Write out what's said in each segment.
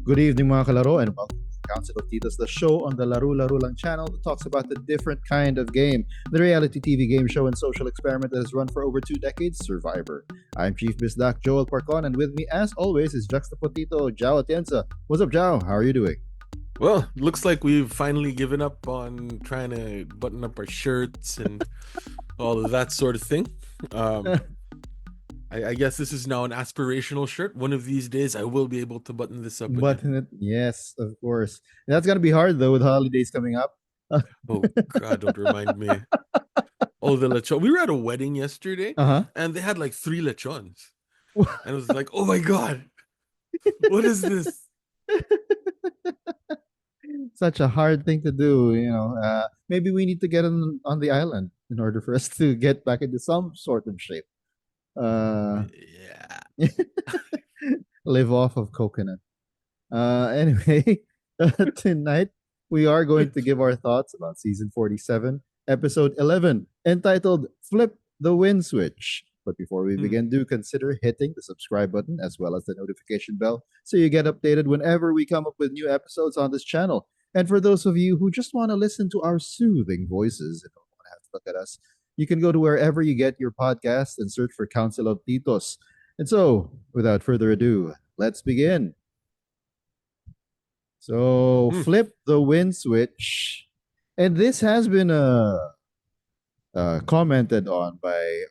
Good evening mga kalaro and welcome to the Council of Titos, the show on the Laro-Laro lang channel that talks about the different kind of game, the reality TV game show and social experiment that has run for over 2 decades, Survivor. I'm Chief Bisdak Joel Parcon, and with me as always is Juxtapotito Jao Atienza. What's up, Jao? How are you doing? Well, looks like we've finally given up on trying to button up our shirts and all of that sort of thing. I guess this is now an aspirational shirt. One of these days, I will be able to button this up again. Button it, yes, of course. That's gonna be hard though with holidays coming up. Oh God, don't remind me. Oh, the lechon. We were at a wedding yesterday, and they had like 3 lechons, and it was like, oh my God, what is this? Such a hard thing to do, you know. Maybe we need to get on the island in order for us to get back into some sort of shape. Yeah. Live off of coconut. Anyway, tonight we are going to give our thoughts about season 47, episode 11, entitled Flip the Win Switch. But before we begin, do consider hitting the subscribe button as well as the notification bell so you get updated whenever we come up with new episodes on this channel. And for those of you who just want to listen to our soothing voices and don't want to have to look at us, you can go to wherever you get your podcast and search for Council of Titos. And so, without further ado, let's begin. So, flip the win switch. And this has been commented on by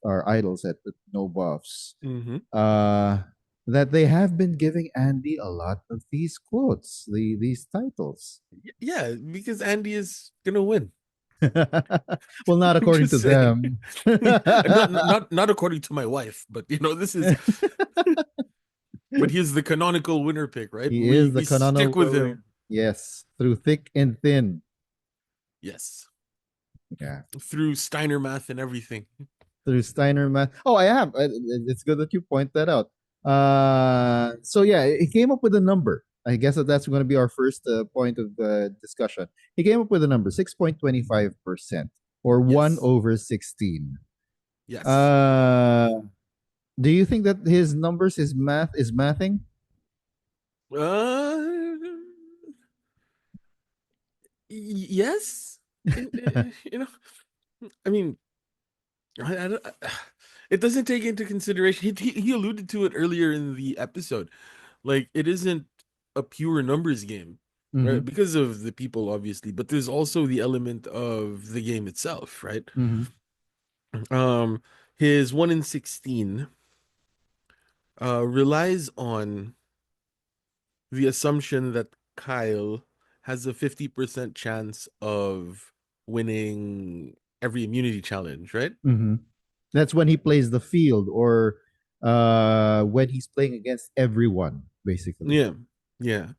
our idols at the No Buffs. That they have been giving Andy a lot of these quotes, these titles. Yeah, because Andy is gonna win. Well, not according to them. not according to my wife, but you know, this is but he's the canonical winner pick, right? He is the canonical stick with him. Yes, through thick and thin. Yes. Yeah. Through Steiner math and everything. Through Steiner math. Oh, I have. It's good that you point that out. So yeah, he came up with a number. I guess that's going to be our first point of discussion. He came up with a number, 6.25%, or 1/16. Yes. Do you think that his numbers, his math, is mathing? Yes. You know, I mean, it doesn't take into consideration. He alluded to it earlier in the episode. Like, it isn't a pure numbers game, right? Because of the people, obviously, but there's also the element of the game itself, right? His 1/16 relies on the assumption that Kyle has a 50% chance of winning every immunity challenge, right? That's when he plays the field, or when he's playing against everyone, basically. Yeah.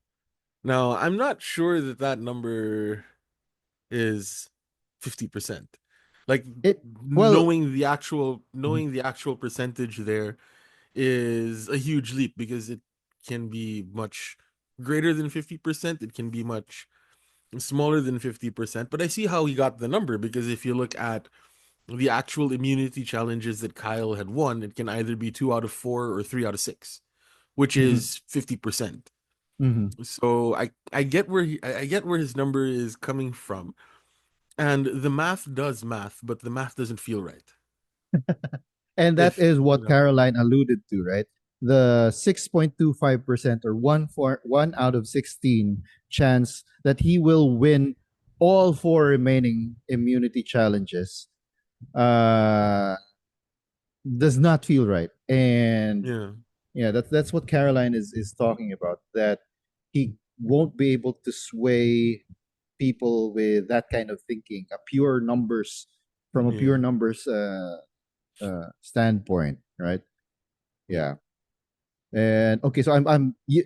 Now, I'm not sure that number is 50%. Like, knowing the actual percentage there is a huge leap, because it can be much greater than 50%. It can be much smaller than 50%. But I see how he got the number, because if you look at the actual immunity challenges that Kyle had won, it can either be 2 out of 4 or 3 out of 6, which is 50%. So I get where his number is coming from, and the math does math, but the math doesn't feel right. And that is what Caroline alluded to, right? The 6.25%, or 1 out of 16 chance that he will win all 4 remaining immunity challenges does not feel right. And yeah, that's what Caroline is talking about, that he won't be able to sway people with that kind of thinking, a pure numbers standpoint, right? Yeah. And okay, so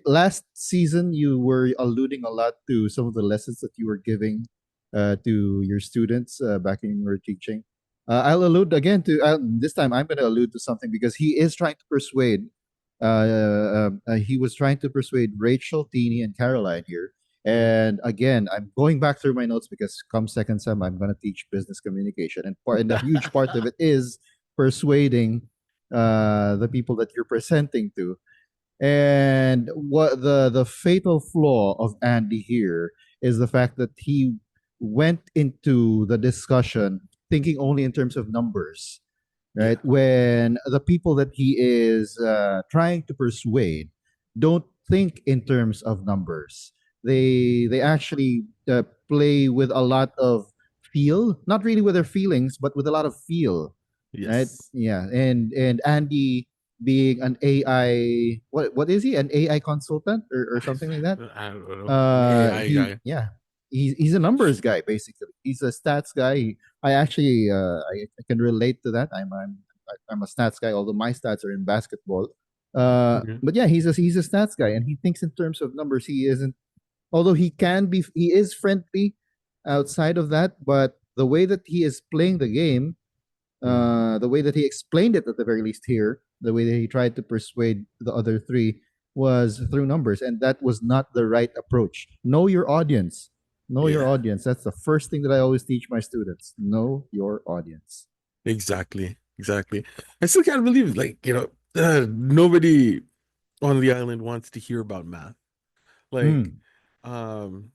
last season you were alluding a lot to some of the lessons that you were giving to your students back in your teaching. I'll allude again to this time. I'm going to allude to something, because he is trying to persuade. He was trying to persuade Rachel, Teeny, and Caroline here. And again, I'm going back through my notes, because come second sem, I'm going to teach business communication, and a huge part of it is persuading the people that you're presenting to. And what the fatal flaw of Andy here is the fact that he went into the discussion thinking only in terms of numbers, right? Yeah. When the people that he is trying to persuade don't think in terms of numbers. They actually play with a lot of feel, not really with their feelings, but with a lot of feel, right? Yes. Yeah, and Andy being an AI, what is he? An AI consultant or something like that? I don't know. An AI He guy. yeah, he's a numbers guy basically. He's a stats guy. I actually I can relate to that. I'm a stats guy, although my stats are in basketball. Mhm. But yeah, he's a stats guy, and he thinks in terms of numbers. He isn't, although he is friendly outside of that, but the way that he is playing the game, Mhm. the way that he explained it at the very least here, the way that he tried to persuade the other three was through numbers, and that was not the right approach. Know your audience. Know your Yeah. audience. That's the first thing that I always teach my students. Know your audience. Exactly. Exactly. I still can't believe it. Like, nobody on the island wants to hear about math. Like, Mm, um,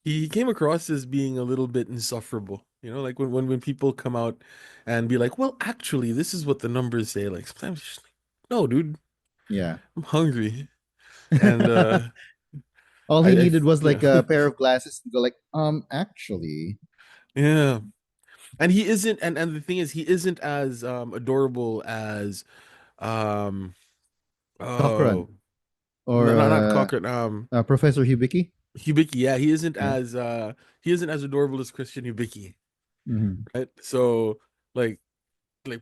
he came across as being a little bit insufferable. Like when people come out and be like, well, actually, this is what the numbers say. Like sometimes it's just like, no, dude, yeah. I'm hungry. And All he I needed was yeah. like a pair of glasses to go like, actually, Yeah. And he isn't and the thing is he isn't as adorable as um Cochrane oh or no, not Cochran, Professor Hibiki. Hibiki. Yeah, Yeah. he isn't as adorable as Christian Hibiki, Hmm. right? So like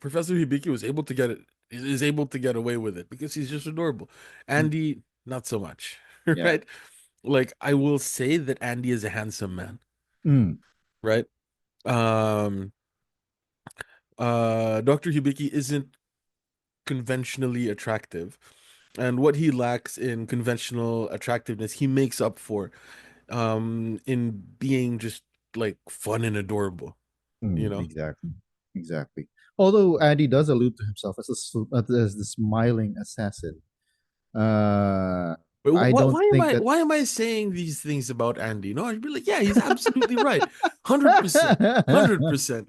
Professor Hibiki was able to get it is able to get away with it because he's just adorable. Andy, not so much, Yeah. right? Like I will say that Andy is a handsome man, Mm. right? Um, Dr. Hibiki isn't conventionally attractive, and what he lacks in conventional attractiveness, he makes up for, in being just like fun and adorable, you know? Exactly. Exactly. Although Andy does allude to himself as as the smiling assassin. Uh, But I don't think that. why am I saying these things about Andy? No, I'd be like, yeah, he's absolutely right. 100%. 100%.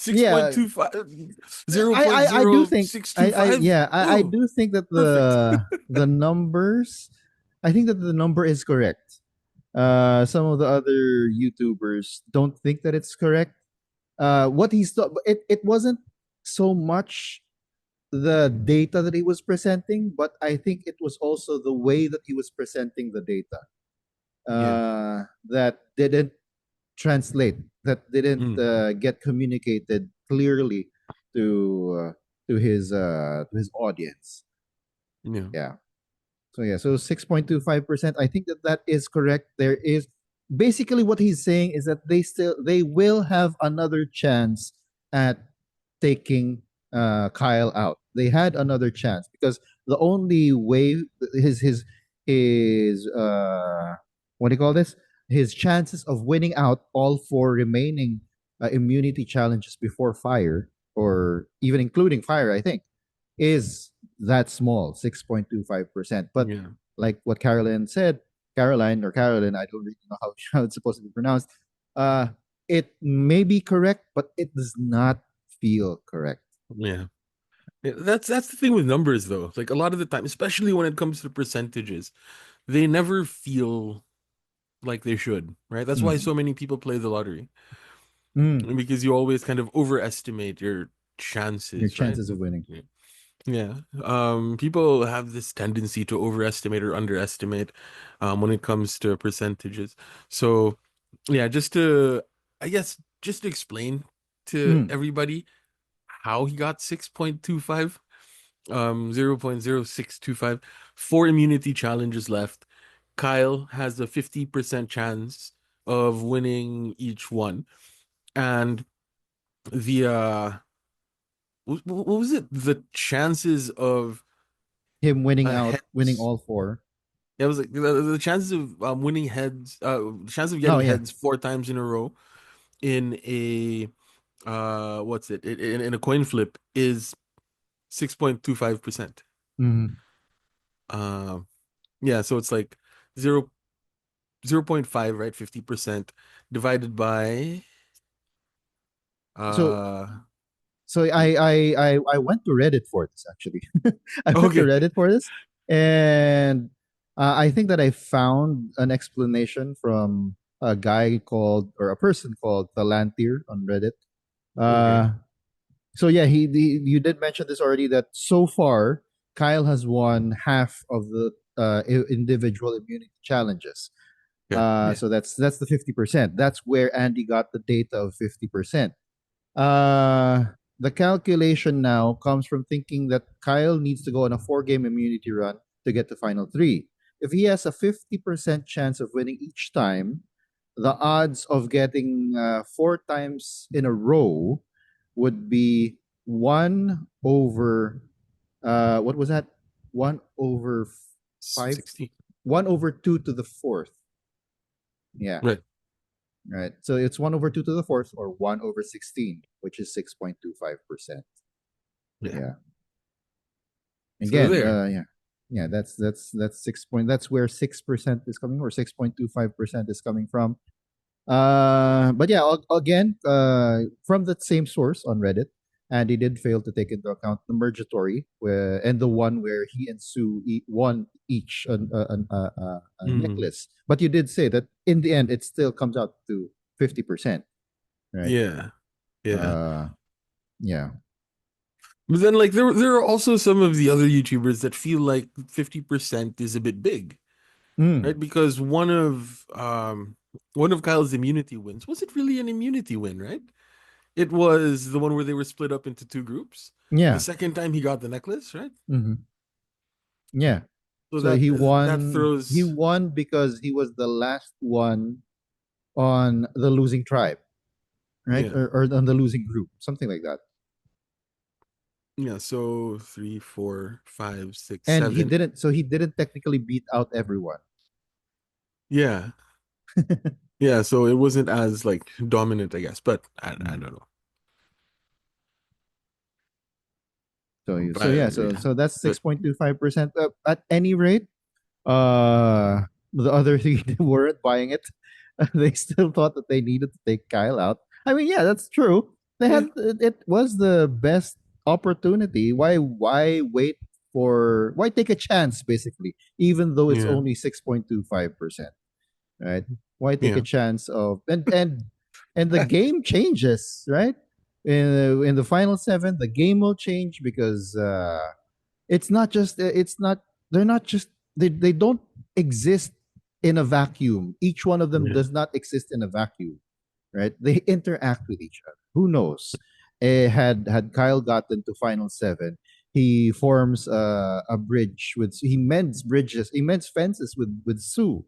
Yeah, 6.25, zero point I do zero think six two five. I Oh, do think that perfect. the numbers, I think that the number is correct. Some of the other YouTubers don't think that it's correct. What he's it wasn't so much the data that he was presenting, but I think it was also the way that he was presenting the data Yeah. that didn't translate, that didn't Mm, get communicated clearly to his audience. yeah. Yeah. So yeah, so 6.25%. I think that that is correct. There is basically what he's saying is that they will have another chance at taking Kyle out. They had another chance because the only way his what do you call this? His chances of winning out all four remaining immunity challenges before fire, or even including fire, I think, is that small, 6.25%. But Yeah. like what Caroline said, Caroline or Carolyn, I don't really know how it's supposed to be pronounced. Uh, it may be correct, but it does not feel correct. Yeah. Yeah, that's the thing with numbers though. Like a lot of the time, especially when it comes to percentages, they never feel like they should, right? That's why Mm. so many people play the lottery. Mm. Because you always kind of overestimate your Your chances, right? chances of winning. Yeah. Yeah. People have this tendency to overestimate or underestimate when it comes to percentages. So, yeah, I guess, just to explain to Mm. everybody how he got 6.25, 0.0625, four immunity challenges left. Kyle has a 50% chance of winning each one. And the what was it? The chances of Him winning out, winning heads. all four. Yeah, it was like the chances of winning heads. Chance of Oh getting yeah. heads four times in a row in a what's it? In a coin flip is 6.25%. Mm. Um, yeah, so it's like 0 0.5, right? 50% divided by So uh so I went to Reddit for this actually. I went to okay. Reddit for this, and I think that I found an explanation from a guy called or a person called Thalantir on Reddit. Okay. Uh, so yeah, you did mention this already that so far Kyle has won half of the individual immunity challenges. Okay. Yeah. So that's the 50%. That's where Andy got the data of 50%. The calculation now comes from thinking that Kyle needs to go on a 4 game immunity run to get to final three. If he has a 50% chance of winning each time, the odds of getting 4 times in a row would be 1 over, what was that? 1 over 5? 16. 1 over 2 to the fourth. Yeah. Right. Right. So it's 1 over 2 to the fourth or 1 over 16, which is 6.25%. Yeah. Yeah. So Again, there. yeah. Yeah, that's 6 point. That's where 6% is coming, or 6.25% is coming from. But yeah, again, from that same source on Reddit, and he did fail to take into account the mergatory, and the one where he and Sue won each a Mm. necklace. But you did say that in the end, it still comes out to 50%, right? Yeah. Yeah. Uh, yeah. But then like there are also some of the other YouTubers that feel like 50% is a bit big, right? Mm, Because one of Kyle's immunity wins, was it really an immunity win, right? It was the one where they were split up into two groups. The yeah. second time he got the necklace, right? Hmm. Yeah. So So he that won. He throws won because he was the last one on the losing tribe, right? yeah. Or on the losing group, something like that. Yeah, so three, four, five, six, And he seven. didn't. So he didn't technically beat out everyone. Yeah. Yeah, so it wasn't as like dominant, I guess, but I Mhm. don't know. So yeah. But So yeah. so that's But 6.25%. At any rate, Uh, the other three weren't buying it. They still thought that they needed to take Kyle out. I mean, yeah, that's true. They yeah. had it was the best opportunity. Why wait for why take a chance basically, even though it's Yeah. only 6.25%, right? Why take a Yeah. chance of and the game changes, right? In the final seven, the game will change because it's not just it's not they're not just they don't exist in a vacuum. Each one of them Yeah. does not exist in a vacuum, right? They interact with each other. Who knows? Had Kyle gotten to final seven, he forms a bridge with he mends bridges, he mends fences with Sue,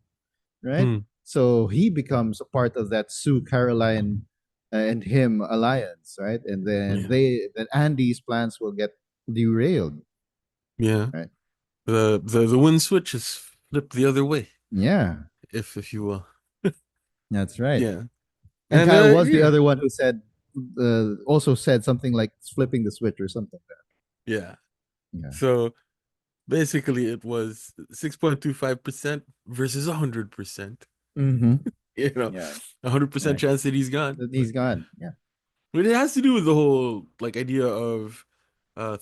right? Hmm. So he becomes a part of that Sue Caroline and him alliance, right? And then Yeah. Andy's plans will get derailed, Yeah. right? The wind switch is flipped the other way, Yeah, if you will. that's right. Yeah. And And Kyle was the yeah. other one who said, also said something like flipping the switch or something like Yeah. that. Yeah. So basically it was 6.25% versus 100%. Mm-hmm. You know, Yeah. 100% Right. chance that he's gone. Then he's gone. Yeah. But it has to do with the whole like idea of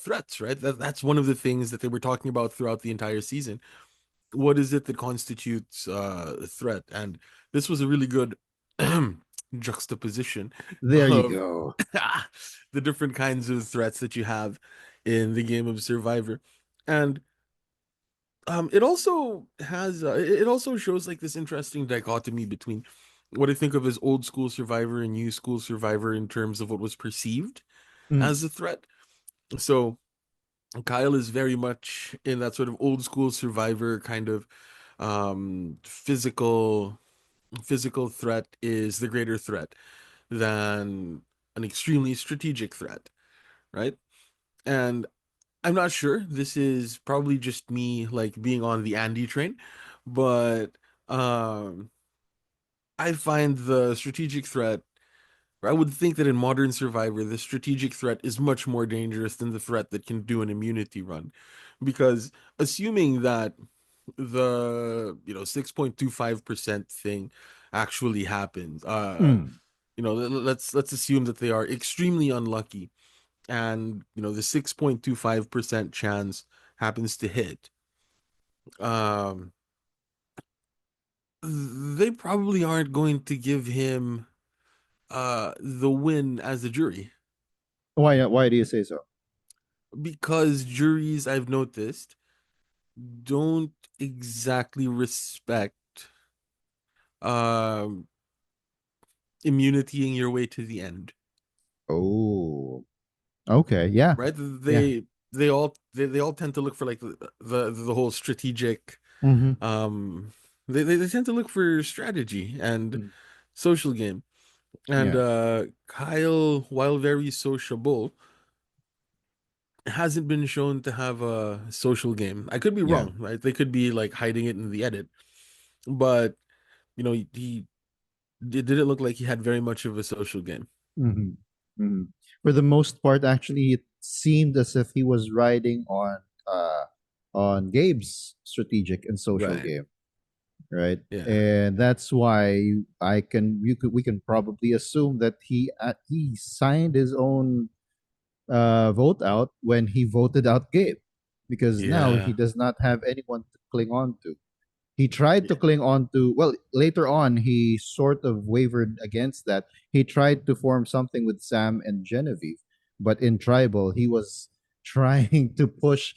threats, right? That's one of the things that they were talking about throughout the entire season. What is it that constitutes a threat? And this was a really good juxtaposition There you of go. the different kinds of threats that you have in the game of Survivor. And it also has it also shows like this interesting dichotomy between what I think of as old school Survivor and new school Survivor in terms of what was perceived Mm. as a threat. So Kyle is very much in that sort of old school Survivor kind of physical threat is the greater threat than an extremely strategic threat, right? And I'm not sure. This is probably just me like being on the Andy train, but um I find the strategic threat, or I would think that in modern Survivor, the strategic threat is much more dangerous than the threat that can do an immunity run. because assuming that the 6.25% thing actually happens, Mm. let's assume that they are extremely unlucky, and the 6.25% chance happens to hit. um they probably aren't going to give him the win as a jury, Why do you say so? because juries, I've noticed, don't exactly respect um immunitying your way to the end, Oh, okay, yeah, right? yeah. They all tend to look for like the whole strategic, Mm-hmm. um they tend to look for strategy and social game. And Yeah, Kyle, while very sociable, hasn't been shown to have a social game. I could be yeah. wrong, right? They could be like hiding it in the edit, but he it didn't look like he had very much of a social game. Mm-hmm. Mm-hmm. For the most part, actually, it seemed as if he was riding on Gabe's strategic and social Right. game, right? Yeah. And that's why we can probably assume that he signed his own vote out when he voted out Gabe, because now he Yeah. does not have anyone to cling on to. He tried to Yeah. cling on to, well, later on, he sort of wavered against that. He tried to form something with Sam and Genevieve, but in Tribal, he was trying to push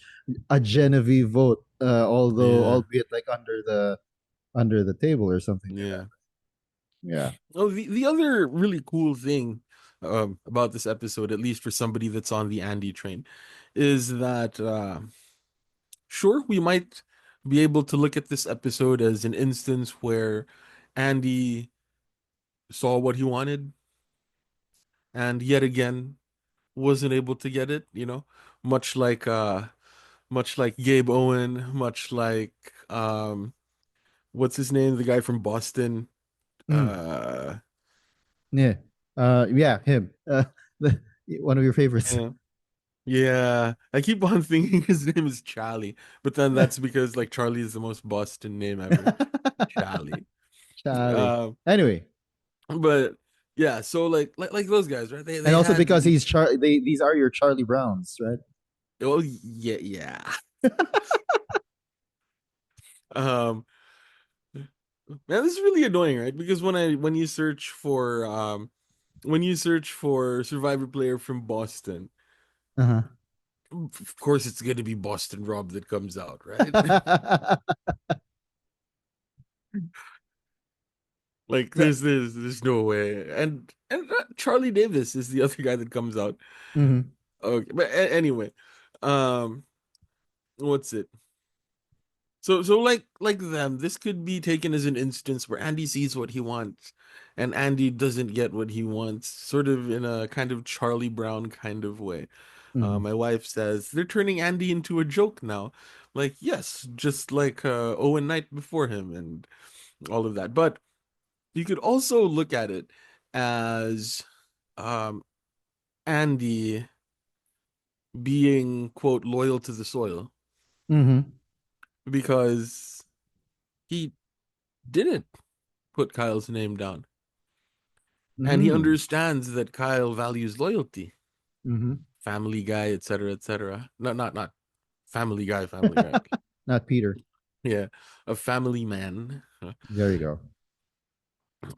a Genevieve vote, although Yeah. albeit like under the table or something like Yeah. that. Yeah. Oh, the other really cool thing about this episode, at least for somebody that's on the Andy train, is that sure, we might be able to look at this episode as an instance where Andy saw what he wanted and yet again wasn't able to get it, much like Gabe Owen, much like what's his name, the guy from Boston. Mm, Uh yeah. Yeah, him. One of your favorites. yeah. Yeah, I keep on thinking his name is Charlie, but then that's because like Charlie is the most Boston name ever. Charlie. Charlie. Um, Anyway, but yeah, so like those guys, right? They and they also had because these are your Charlie Browns, right? oh yeah, yeah. Um, man, this is really annoying, right? Because when you search for Survivor player from Boston, Uh-huh. of course it's gonna be Boston Rob that comes out, right? Like No. there's no way. And Charlie Davis is the other guy that comes out. Mhm. Okay, but anyway, um, what's it? So like them, this could be taken as an instance where Andy sees what he wants, and Andy doesn't get what he wants, sort of in a kind of Charlie Brown kind of way. Mhm. My wife says they're turning Andy into a joke now. Like, yes, just like Owen Knight before him and all of that. But you could also look at it as um, Andy being, quote, loyal to the soil, Mhm. because he didn't put Kyle's name down. And he Mm. understands that Kyle values loyalty, Mhm. family guy, etc., etc. Not family guy, family guy. Not Peter. Yeah, a family man. There you go.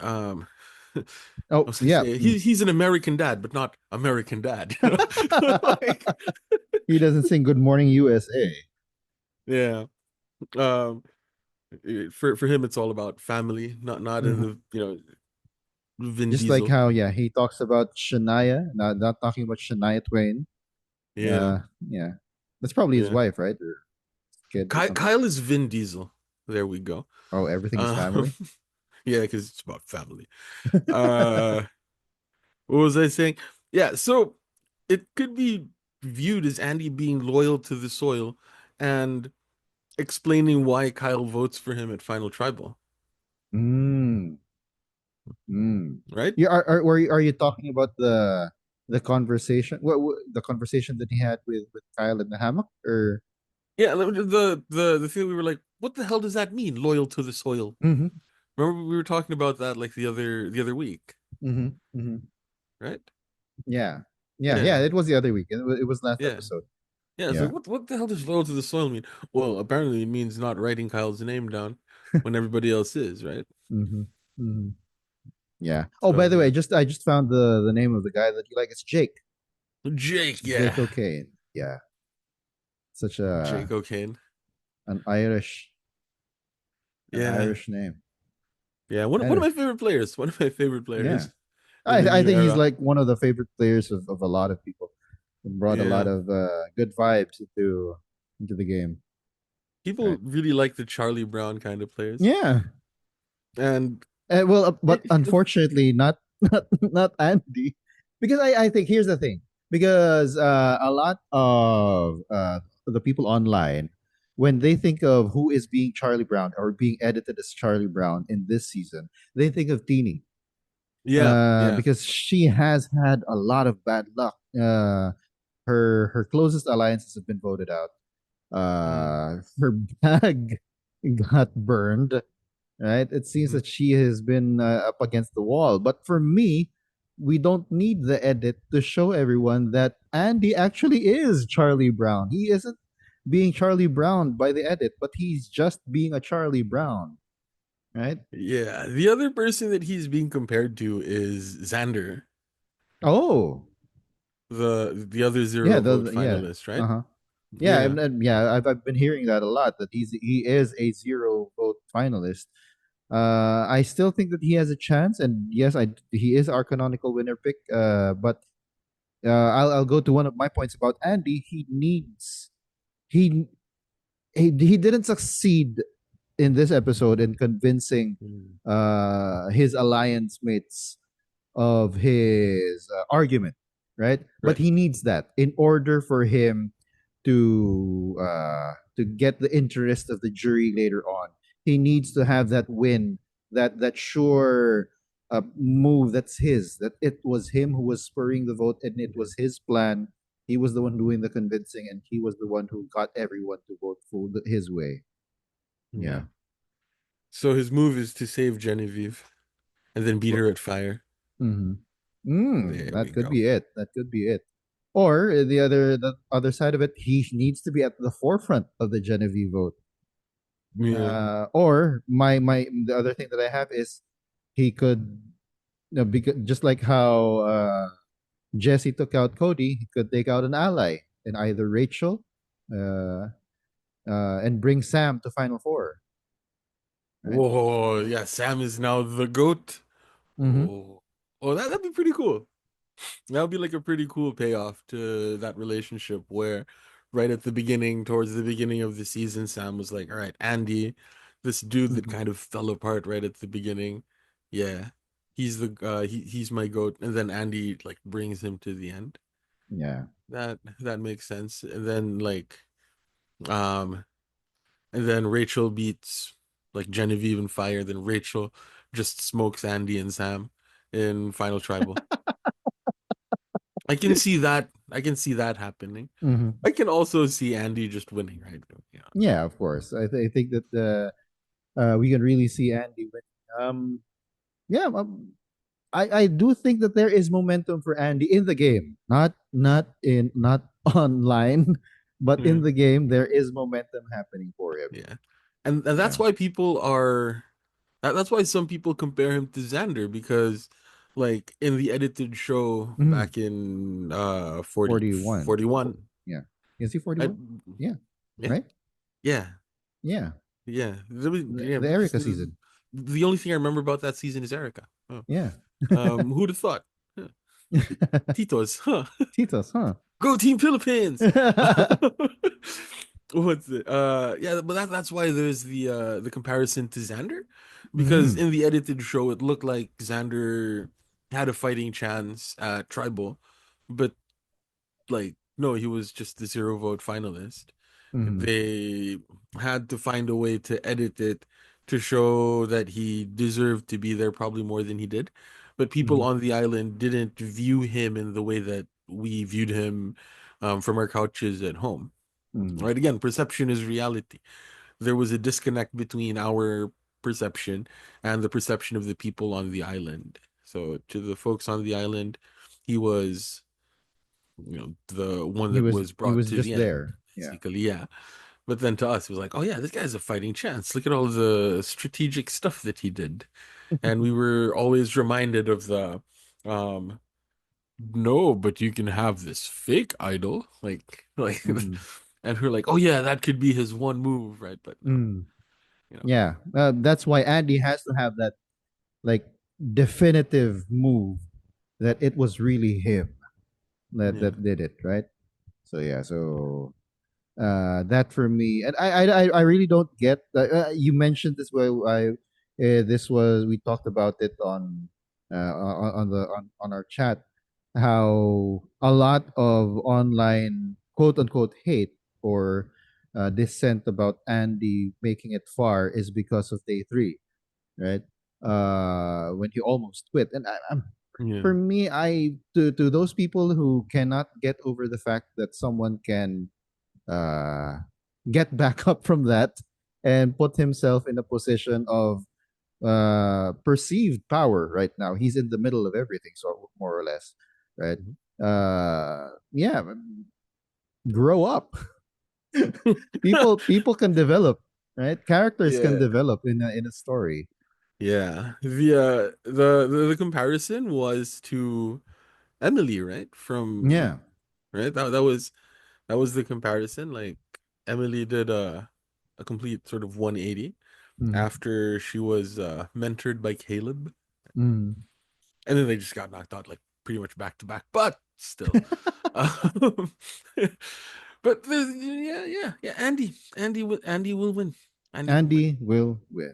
Um, I Oh, was gonna yeah. say Mm. he's an American dad, but not American dad. Like, He doesn't sing Good Morning USA. yeah. Um, for him, it's all about family, not in Mhm. the Vin Just like Diesel. how, yeah, he talks about Shania, not talking about Shania Twain. Yeah, Yeah. That's probably his yeah. wife, right? Or kid or something. Kyle is Vin Diesel. There we go. Oh, everything is Um, family. yeah, because it's about family. Uh, what was I saying? Yeah, so it could be viewed as Andy being loyal to the soil and explaining why Kyle votes for him at Final Tribal, Mm. Mm. right? You are you talking about the conversation? The conversation that he had with Kyle in the hammock, or Yeah, the thing we were like, what the hell does that mean? Loyal to the soil. Mm-hmm. Remember we were talking about that like the other week, Mm-hmm. Mm-hmm. right? Yeah. Yeah. Yeah. Yeah, It was the other week. It was last yeah, episode. yeah. It's like Yeah. what the hell does loyal to the soil mean? Well, apparently it means not writing Kyle's name down when everybody else is, right? Mm-hmm. Mm-hmm. Yeah. Oh, by the way, So I just found the name of the guy that you like. It's Jake. Jake, Jake yeah, O'Kane. Yeah. Such Jake a O'Kane, an Irish an yeah, Irish name. yeah. One of Anyway, my favorite players. One of my favorite yeah. players in the I new think he's era. like one of the favorite players of a lot of people. And brought a lot Yeah, of good vibes into the game. people Right. really like the Charlie Brown kind of players, Yeah. and Well, but it, unfortunately, not not Andy, because I think here's the thing, because a lot of the people online, when they think of who is being Charlie Brown or being edited as Charlie Brown in this season, they think of Teeny, yeah, yeah. because she has had a lot of bad luck. Her closest alliances have been voted out. Mm. Her bag got burned, right? It seems Mhm. that she has been up against the wall. But for me, we don't need the edit to show everyone that Andy actually is Charlie Brown. He isn't being Charlie Brown by the edit, but he's just being a Charlie Brown, right? Yeah, the other person that he's being compared to is Xander, Oh, the other yeah, zero vote yeah, finalist, right? uh huh, yeah, Yeah. yeah. I've been hearing that a lot. That he is a zero vote finalist. I still think that he has a chance, and yes, he is our canonical winner pick. But I'll go to one of my points about Andy. He he didn't succeed in this episode in convincing Mm. his alliance mates of his argument, right? But Right. he needs that in order for him to get the interest of the jury later on. He needs to have that win, that sure move that's his. That it was him who was spurring the vote, and it Yeah. was his plan. He was the one doing the convincing, and he was the one who got everyone to vote for his way. Yeah. Yeah. So his move is to save Genevieve and then beat Well, her at fire. mm-hmm. There That we could go. be it. That could be it. Or the other side of it, he needs to be at the forefront of the Genevieve vote. Yeah. Or my the other thing that I have is he could, because just like how Jesse took out Cody, he could take out an ally in either Rachel, uh, and bring Sam to Final Four. Right. Whoa, yeah, Sam is now the GOAT. Mm-hmm. Oh, oh, that'd be pretty cool. That would be like a pretty cool payoff to that relationship where right at the beginning, towards the beginning of the season, Sam was like, all right, Andy, this dude that Mm-hmm. kind of fell apart right at the beginning. Yeah. He's my goat. And then Andy like brings him to the end. Yeah. That makes sense. Um and then Rachel beats like Genevieve and Fire, then Rachel just smokes Andy and Sam in Final Tribal. I can see that happening. Mm-hmm. I can also see Andy just winning, right? Yeah. Yeah, of course. I think that we can really see Andy win. Yeah, I do think that there is momentum for Andy in the game, not online, but in Yeah. the game there is momentum happening for him. Yeah. And Yeah. that's why people are that's why some people compare him to Xander because like in the edited show Mm, back in 40 41. 41 Yeah. Is he I 41? Yeah. yeah. Right? Yeah. Yeah. Yeah. Yeah, The Erica season. the only thing I remember about that season is Erica. Oh. Yeah. Who'd have thought? Huh. Titos, huh? Titos, huh? Go Team Philippines. What's it? Yeah, but that's why there's the comparison to Xander, because Hmm. in the edited show it looked like Xander had a fighting chance at Tribal, but like no, he was just the zero vote finalist. Hmm. They had to find a way to edit it to show that he deserved to be there probably more than he did. But people Hmm. on the island didn't view him in the way that we viewed him from our couches at home. Mm. Right? Again, perception is reality. There was a disconnect between our perception and the perception of the people on the island. So to the folks on the island, he was, the one He that was was he brought was to just the end, there. Yeah. basically. Yeah. But then to us, it was like, oh yeah, this guy's a fighting chance. Look at all the strategic stuff that he did. And we were always reminded of the um no, but you can have this fake idol. Like Mm. and we're like, oh yeah, that could be his one move, right? But no, Mm. you know. Yeah. That's why Andy has to have that like definitive move that it was really him Yeah. that did it, right? So yeah, so that for me, and I really don't get that. You mentioned this well. This was we talked about it on our chat, how a lot of online quote unquote hate or dissent about Andy making it far is because of day three, right? When he almost quit, and Yeah. for me, to those people who cannot get over the fact that someone can uh, get back up from that and put himself in a position of perceived power right now. He's in the middle of everything, so more or less, right? Mhm. Yeah, grow up. People can develop, right? Characters can Yeah. develop in a story. Yeah. The comparison was to Emily, right? From Yeah. right? That was the comparison. Like Emily did a complete sort of 180 Mm. after she was mentored by Caleb. Mm. And then they just got knocked out like pretty much back to back, but still. Um, but yeah, yeah, yeah. Andy will win. Andy will win. Andy will win.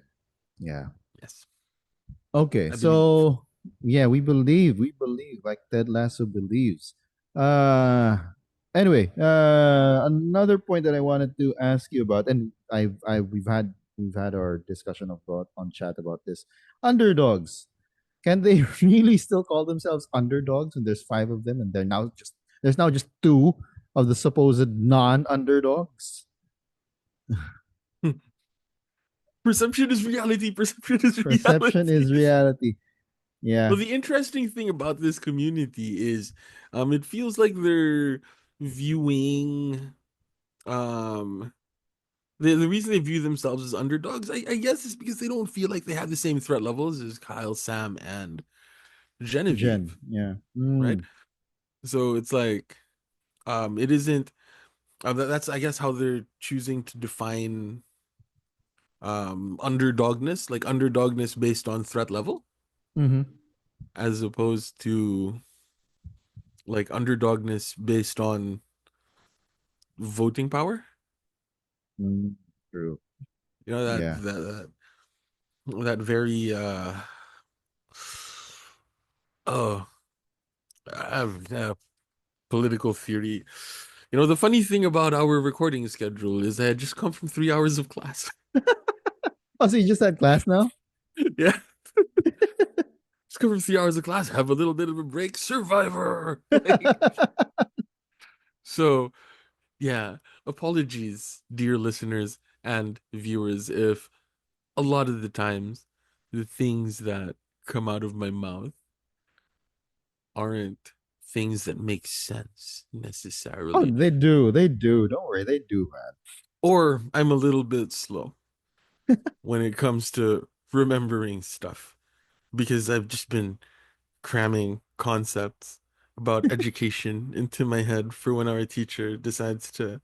Yeah. Yes, Okay, I believe. so yeah, we believe, like Ted Lasso believes. Uh, anyway, another point that I wanted to ask you about, and we've had our discussion about on chat about this. Underdogs, can they really still call themselves underdogs when there's five of them, and there's now just two of the supposed non-underdogs? Perception is reality. Perception is Perception reality. is reality. Yeah, Well, the interesting thing about this community is, it feels like they're viewing, um, the reason they view themselves as underdogs, I guess, is because they don't feel like they have the same threat levels as Kyle, Sam, and Jen. Genevieve, Yeah. right? Mm. So it's like, it isn't. That's, I guess, how they're choosing to define underdogness, like underdogness based on threat level, Mm-hmm. as opposed to like underdogness based on voting power. Mm, true. You know that Yeah. that that very oh political theory. The funny thing about our recording schedule is that I just come from 3 hours of class. Oh, so you just had class now? Yeah, just come from 3 hours of class. Have a little bit of a break. Survivor. So yeah, apologies, dear listeners and viewers, if a lot of the times the things that come out of my mouth aren't things that make sense Oh, necessarily, they do. They do. Don't worry. They do, man. or I'm a little bit slow when it comes to remembering stuff because I've just been cramming concepts about education into my head for when our teacher decides to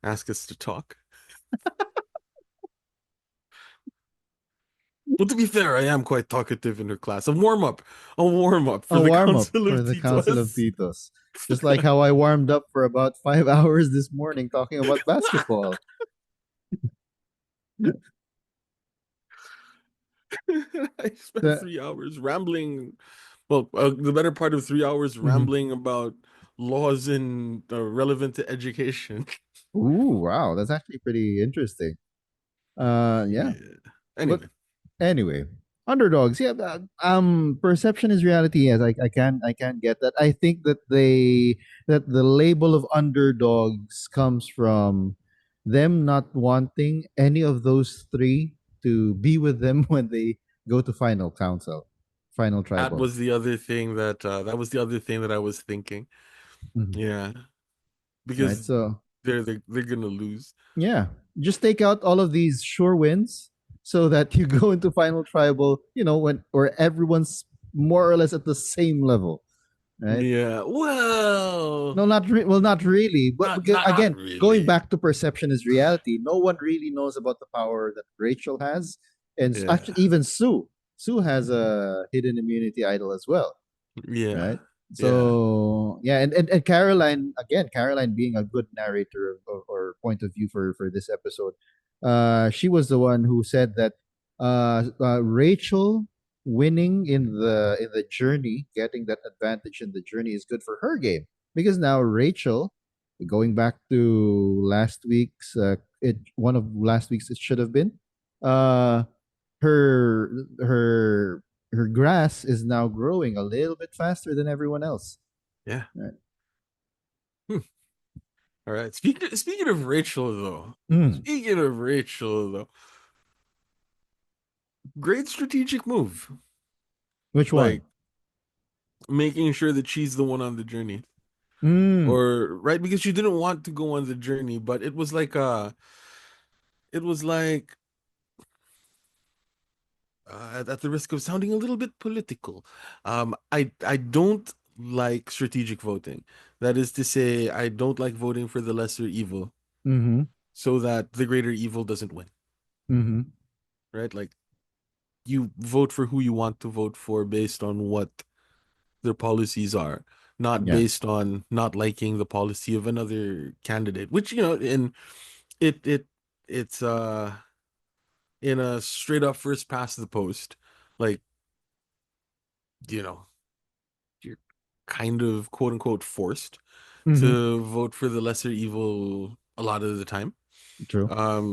ask us to talk. Well, to be fair, I am quite talkative in her class. A warm up for A the warm up Council of for the Council of Titos. Titos. Just like how I warmed up for about 5 hours this morning talking about basketball. I spent The, 3 hours rambling. Well, the better part of 3 hours mhm. rambling about laws in relevant to education. Ooh, wow. That's actually pretty interesting. Yeah. Yeah. But Anyway, anyway, underdogs. Yeah, perception is reality. Yes, I can get that. I think that the label of underdogs comes from them not wanting any of those three to be with them when they go to final council, final That tribal. was the other thing that was the other thing that I was thinking. Mhm. Yeah, Right. because So they're gonna lose. yeah, just take out all of these sure wins so that you go into final tribal, when where everyone's more or less at the same level, right? Yeah. Well, No, well, not really. But not because, not not again, going really. back to perception is reality. No one really knows about the power that Rachel has, and actually, Yeah. even Sue. Sue has a hidden immunity idol as well, Yeah. right? Yeah. So yeah, and Caroline, again, Caroline being a good narrator or point of view for this episode, she was the one who said that Rachel winning in the journey, getting that advantage in the journey is good for her game because now Rachel, going back to last week's, one of last week's it should have been, uh, her her her grass is now growing a little bit faster than everyone else. Yeah. Right. Hmm. All right. Speaking of Rachel though. Mm. Speaking of Rachel though, great strategic move. Which one? Like making sure that she's the one on the journey. Mm. Or right because she didn't want to go on the journey, but it was like at the risk of sounding a little bit political, I don't like strategic voting. That is to say, I don't like voting for the lesser evil Mm-hmm. so that the greater evil doesn't win. Mm-hmm. Right? Like you vote for who you want to vote for based on what their policies are, not Yeah. based on not liking the policy of another candidate. Which in it it it's in a straight up first past the post, like you know you're kind of quote unquote forced Mm-hmm. to vote for the lesser evil a lot of the time. True.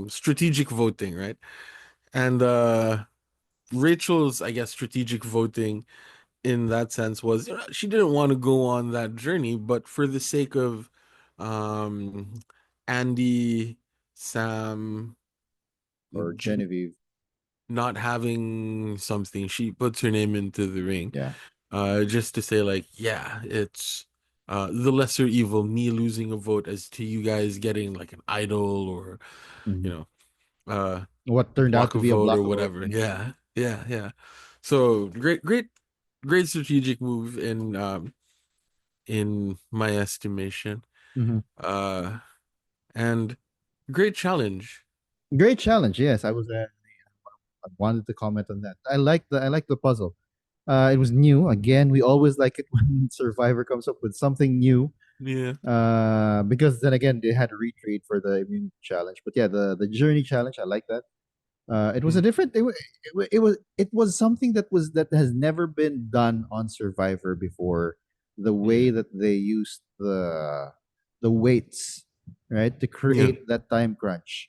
Strategic voting, right? And Rachel's, I guess, strategic voting in that sense was she didn't want to go on that journey, but for the sake of um Andy, Sam, Or Genevieve. not having something, she puts her name into the ring. Yeah. Just to say like, yeah, it's the lesser evil, me losing a vote as to you guys getting like an idol or, you Mm-hmm. know, uh What turned out block to a be a vote or block of vote. whatever. Mm-hmm. Yeah, yeah, yeah. So great strategic move in my estimation. Mm-hmm. Uh and great challenge. Great challenge. Yes, I wanted to comment on that. I like the puzzle. It was new. Again, we always like it when Survivor comes up with something new. Yeah. Because then again, they had a retreat for the immunity challenge. But yeah, the journey challenge, I like that. It was a Mm, different. It was something that has never been done on Survivor before. The yeah. way that they used the weights, right, to Yeah. create that time crunch,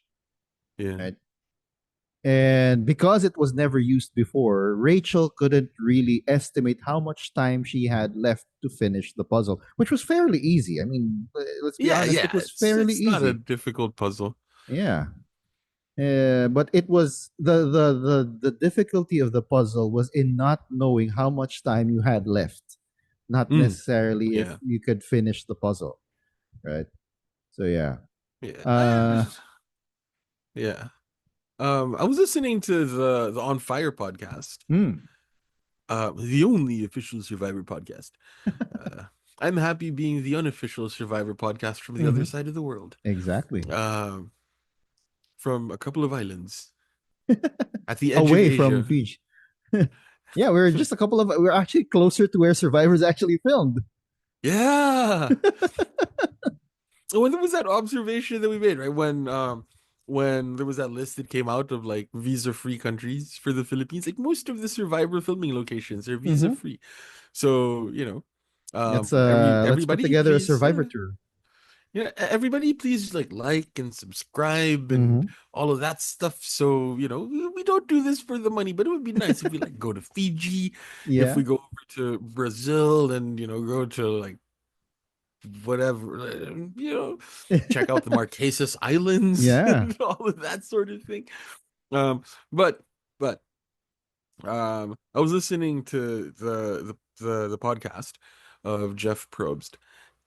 Yeah. right? And because it was never used before, Rachel couldn't really estimate how much time she had left to finish the puzzle, which was fairly easy. I mean, let's be Yeah, honest, it yeah. was fairly It's not a easy. difficult puzzle. Yeah. But it was the difficulty of the puzzle was in not knowing how much time you had left, not Mm, necessarily if yeah. you could finish the puzzle, right? So yeah. Yeah. Uh, Yeah. I was listening to the On Fire podcast, hmm, the only official Survivor podcast. Uh, I'm happy being the unofficial Survivor podcast from the other hmm. side of the world, Exactly. um, from a couple of islands at the edge of Away from Asia. Fiji. Yeah, we're actually closer to where Survivor's actually filmed. Yeah. When there was that observation that we made, right? When there was that list that came out of like visa-free countries for the Philippines, like most of the Survivor filming locations are Hmm. visa-free. So, Let's let's put everybody together a please Survivor tour. everybody please like and subscribe and Hmm. all of that stuff. So, we don't do this for the money, but it would be nice if we like go to Fiji, if Yeah. we go over to Brazil and go to like whatever, check out the Marquesas Islands Yeah. and all of that sort of thing. Um, but but I was listening to the podcast of Jeff Probst,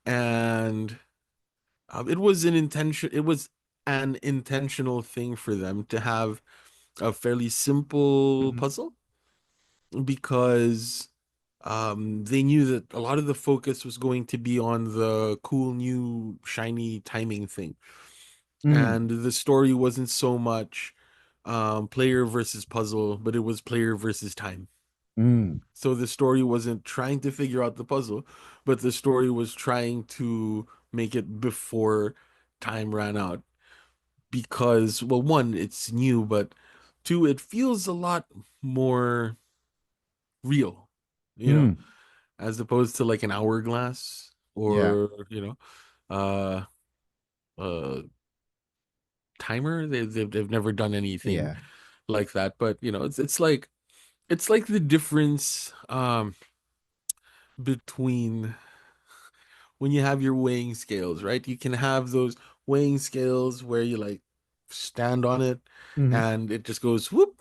and it was an intentional thing for them to have a fairly simple Mhm. puzzle because they knew that a lot of the focus was going to be on the cool new shiny timing thing, Mm. and the story wasn't so much player versus puzzle, but it was player versus time. Mm. So the story wasn't trying to figure out the puzzle, but the story was trying to make it before time ran out. Because, well, one, it's new, but two, it feels a lot more real, you know, Mm. as opposed to like an hourglass Yeah. or, uh, uh, timer. They've never done anything Yeah. like that, but it's like the difference between when you have your weighing scales, right? You can have those weighing scales where you like stand on it Mhm. and it just goes whoop.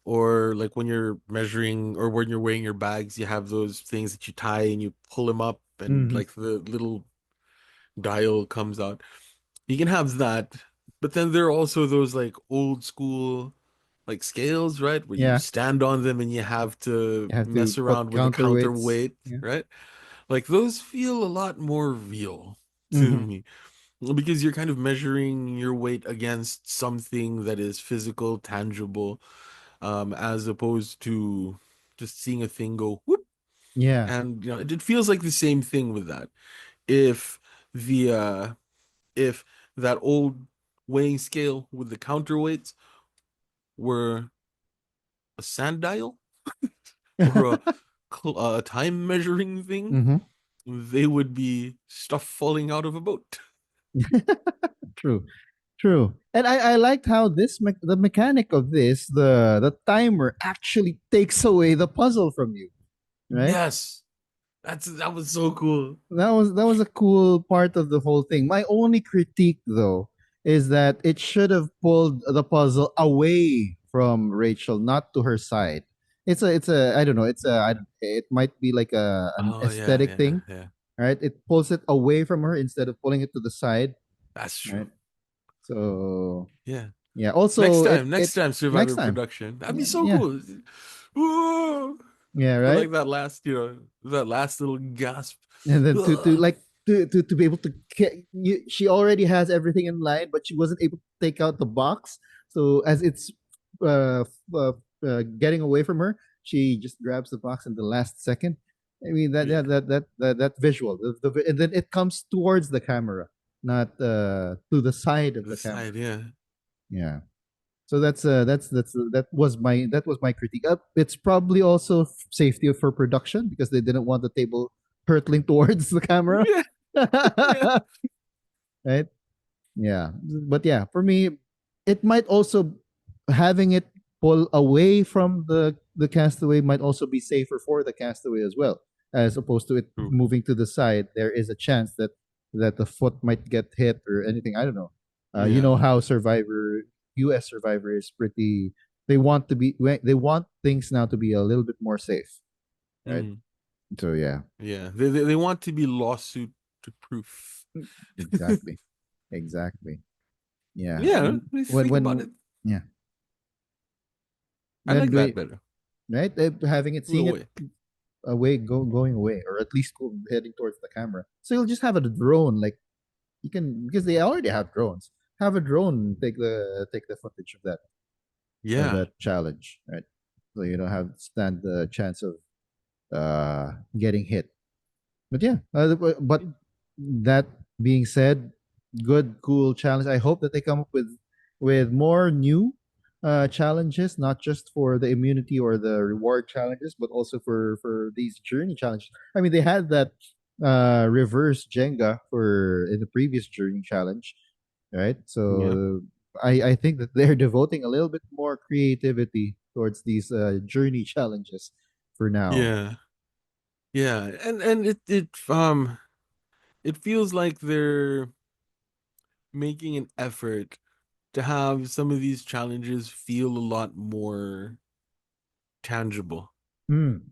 Or like when you're measuring or when you're weighing your bags, you have those things that you tie and you pull them up and Mhm. like the little dial comes out. You can have that, but then there are also those like old school like scales, right? Where you Yeah. stand on them and you have to You have to mess put around with the counterweights. counterweight, Yeah. right? Like those feel a lot more real to Mhm. me because you're kind of measuring your weight against something that is physical, tangible, as opposed to just seeing a thing go whoop. Yeah. And it feels like the same thing with that. If the if that old weighing scale with the counterweights were a sand dial or a time measuring thing, Mhm. they would be stuff falling out of a boat. True. True. And I liked how the mechanic of this, the timer actually takes away the puzzle from you, right? Yes, that was so cool. That was a cool part of the whole thing. My only critique though is that it should have pulled the puzzle away from Rachel, not to her side. It's a I don't know, it might be like an Oh yeah, aesthetic yeah, thing, yeah. right? It pulls it away from her instead of pulling it to the side, That's true. right? So Yeah. yeah. Also, Next it time, next Survivor time. production. That'd be Yeah, so yeah, cool. Ooh. yeah, I right. like that last, that last little gasp. And then to Ugh. like to be able to she already has everything in line, but she wasn't able to take out the box. So as it's uh, getting away from her, she just grabs the box in the last second. I mean that Yeah. yeah, that visual, and then it comes towards the camera, not to the side of The the camera. side, yeah. Yeah. So that was my critique. It's probably also safety for production because they didn't want the table hurtling towards the camera. Yeah, yeah. Right? Yeah. But yeah, for me, it might also having it pull away from the castaway might also be safer for the castaway as well, as opposed to it True. moving to the side. There is a chance that the foot might get hit or anything. I don't know. You know Yeah. how Survivor, U.S. Survivor is pretty. They want things now to be a little bit more safe, right? Mhm. So yeah, Yeah. They want to be lawsuit to proof. exactly, exactly. Yeah. Yeah, if you When think about when it. yeah. I When like that we better. right having it Go seeing it away. away going away or at least heading towards the camera, so you'll just have a drone, like you can, because they already have drones, have a drone take the footage of Yeah. that challenge, right? So you don't have stand the chance of getting hit. But yeah, but that being said, good, cool challenge. I hope that they come up with more new challenges, not just for the immunity or the reward challenges, but also for these journey challenges. I mean, they had that reverse Jenga for in the previous journey challenge, right? Yeah. So I think that they're devoting a little bit more creativity towards these journey challenges for now. Yeah. Yeah. And it feels like they're making an effort to have some of these challenges feel a lot more tangible, Mm,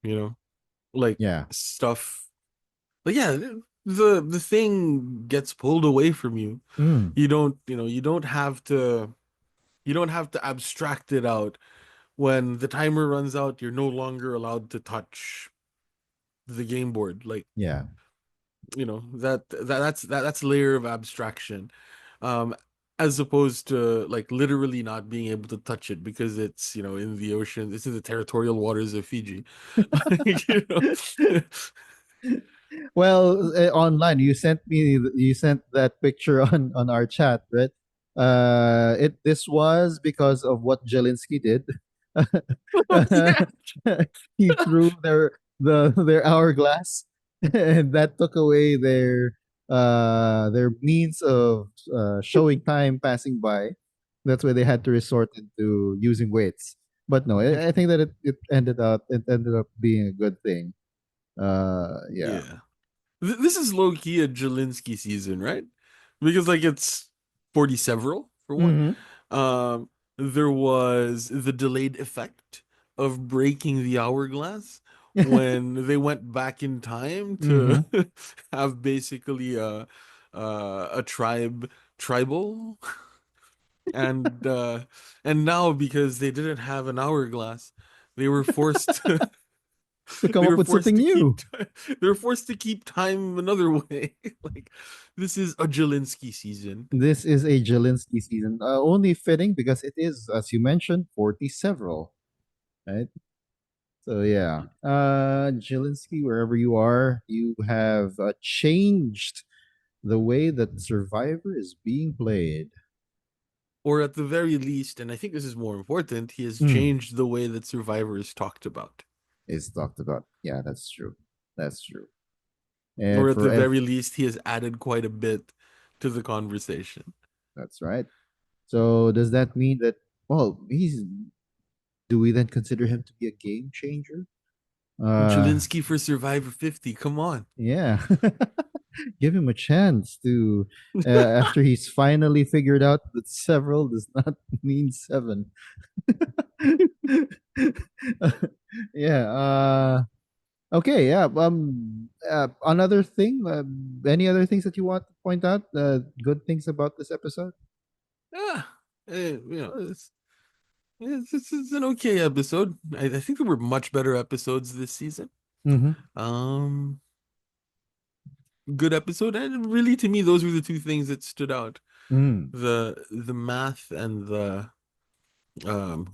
you know? Like yeah. stuff like yeah, the thing gets pulled away from you. Mm, You don't have to abstract it out. When the timer runs out, you're no longer allowed to touch the game board. Like, yeah. that's a layer of abstraction. Um as opposed to like literally not being able to touch it because it's, in the ocean. It's in the territorial waters of Fiji. Like, Well, online you sent that picture on our chat, right? It this was because of what Jelinski did. yeah. He threw their hourglass, and that took away their means of showing time passing by. That's why they had to resort into using weights. But no, I think that it ended up being a good thing. Yeah. Yeah. This is low key a Jelinski season, right? Because like it's 40 several for one. Mm-hmm. Um, there was the delayed effect of breaking the hourglass when they went back in time to Mm-hmm. have basically a tribal, and now because they didn't have an hourglass, they were forced to To come they up were with forced something to keep new. ti- they were forced to keep time another way. Like this is a Jelinski season. This is a Jelinski season. Only fitting because it is, as you mentioned, 40 several, right? So yeah. Jelinski, wherever you are, you have changed the way that Survivor is being played. Or at the very least, and I think this is more important, he has Mm. changed the way that Survivor is talked about. Is talked about. Yeah, that's true. That's true. Or And at for the F, very least, he has added quite a bit to the conversation. that's right. So does that mean that, well, he's do we then consider him to be a game changer? Uh Jelinski for Survivor 50, come on. yeah. Give him a chance to after he's finally figured out that several does not mean seven. Yeah. Okay. Yeah. Another thing. Any other things that you want to point out? Good things about this episode. Yeah, it's an okay episode. I think there were much better episodes this season. Mm-hmm. Um, Good episode, and really to me, those were the two things that stood out: Mm. the math and the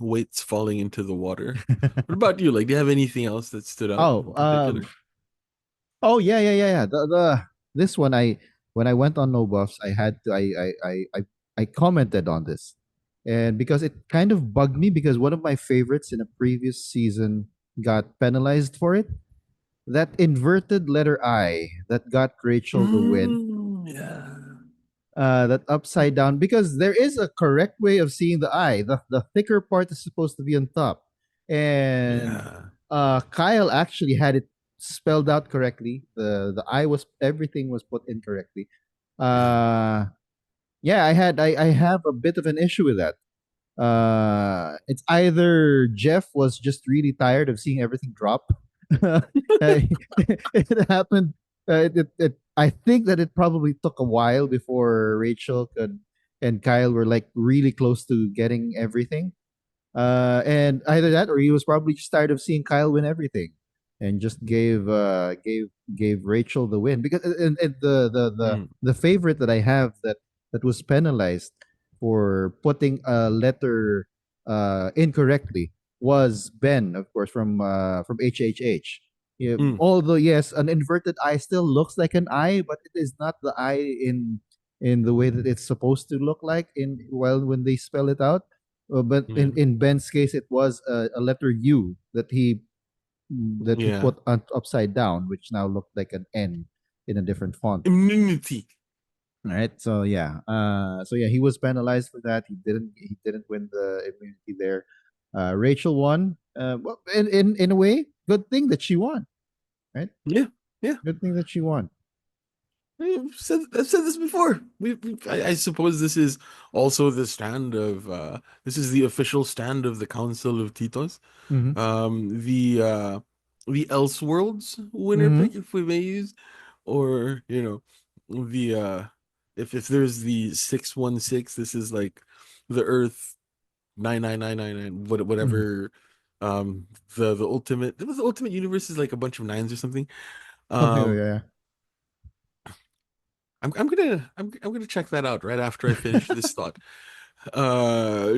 weights falling into the water. What about you? Like, do you have anything else that stood out Oh. in particular? Oh yeah. The this one I when I went on No Buffs, I had to I commented on this, and because it kind of bugged me because one of my favorites in a previous season got penalized for it. That inverted letter I that got Rachel the win. Yeah. That upside down because there is a correct way of seeing the I. The thicker part is supposed to be on top, and Yeah. Kyle actually had it spelled out correctly. The I was everything was put incorrectly. Yeah. Uh, yeah, I have a bit of an issue with that. It's either Jeff was just really tired of seeing everything drop. It happened. I think that it probably took a while before Rachel could and Kyle were like really close to getting everything. And either that or he was probably just tired of seeing Kyle win everything and just gave Rachel the win because and Mm. the favorite that I have that was penalized for putting a letter incorrectly was Ben, of course, from HHH. Yeah, Mm. although yes, an inverted I still looks like an I, but it is not the I in the way that it's supposed to look like in well when they spell it out. But Yeah. in Ben's case, it was a letter U that he Yeah. put upside down, which now looked like an N in a different font. Immunity. All right, so yeah, he was penalized for that. He didn't win the immunity there. Rachel won. Well, in a way, good thing that she won. Right, Yeah. Yeah. good thing that she won. I've said this before. I suppose this is also the stand of this is the official stand of the Council of Titos. Mm-hmm. The Elseworlds winner Mm-hmm. pick, if we may use, or the if there's the 616, this is like the Earth 99999, Mm-hmm. whatever. Um, the ultimate universe is like a bunch of nines or something. Oh yeah, Um, yeah. I'm gonna check that out right after I finish this thought.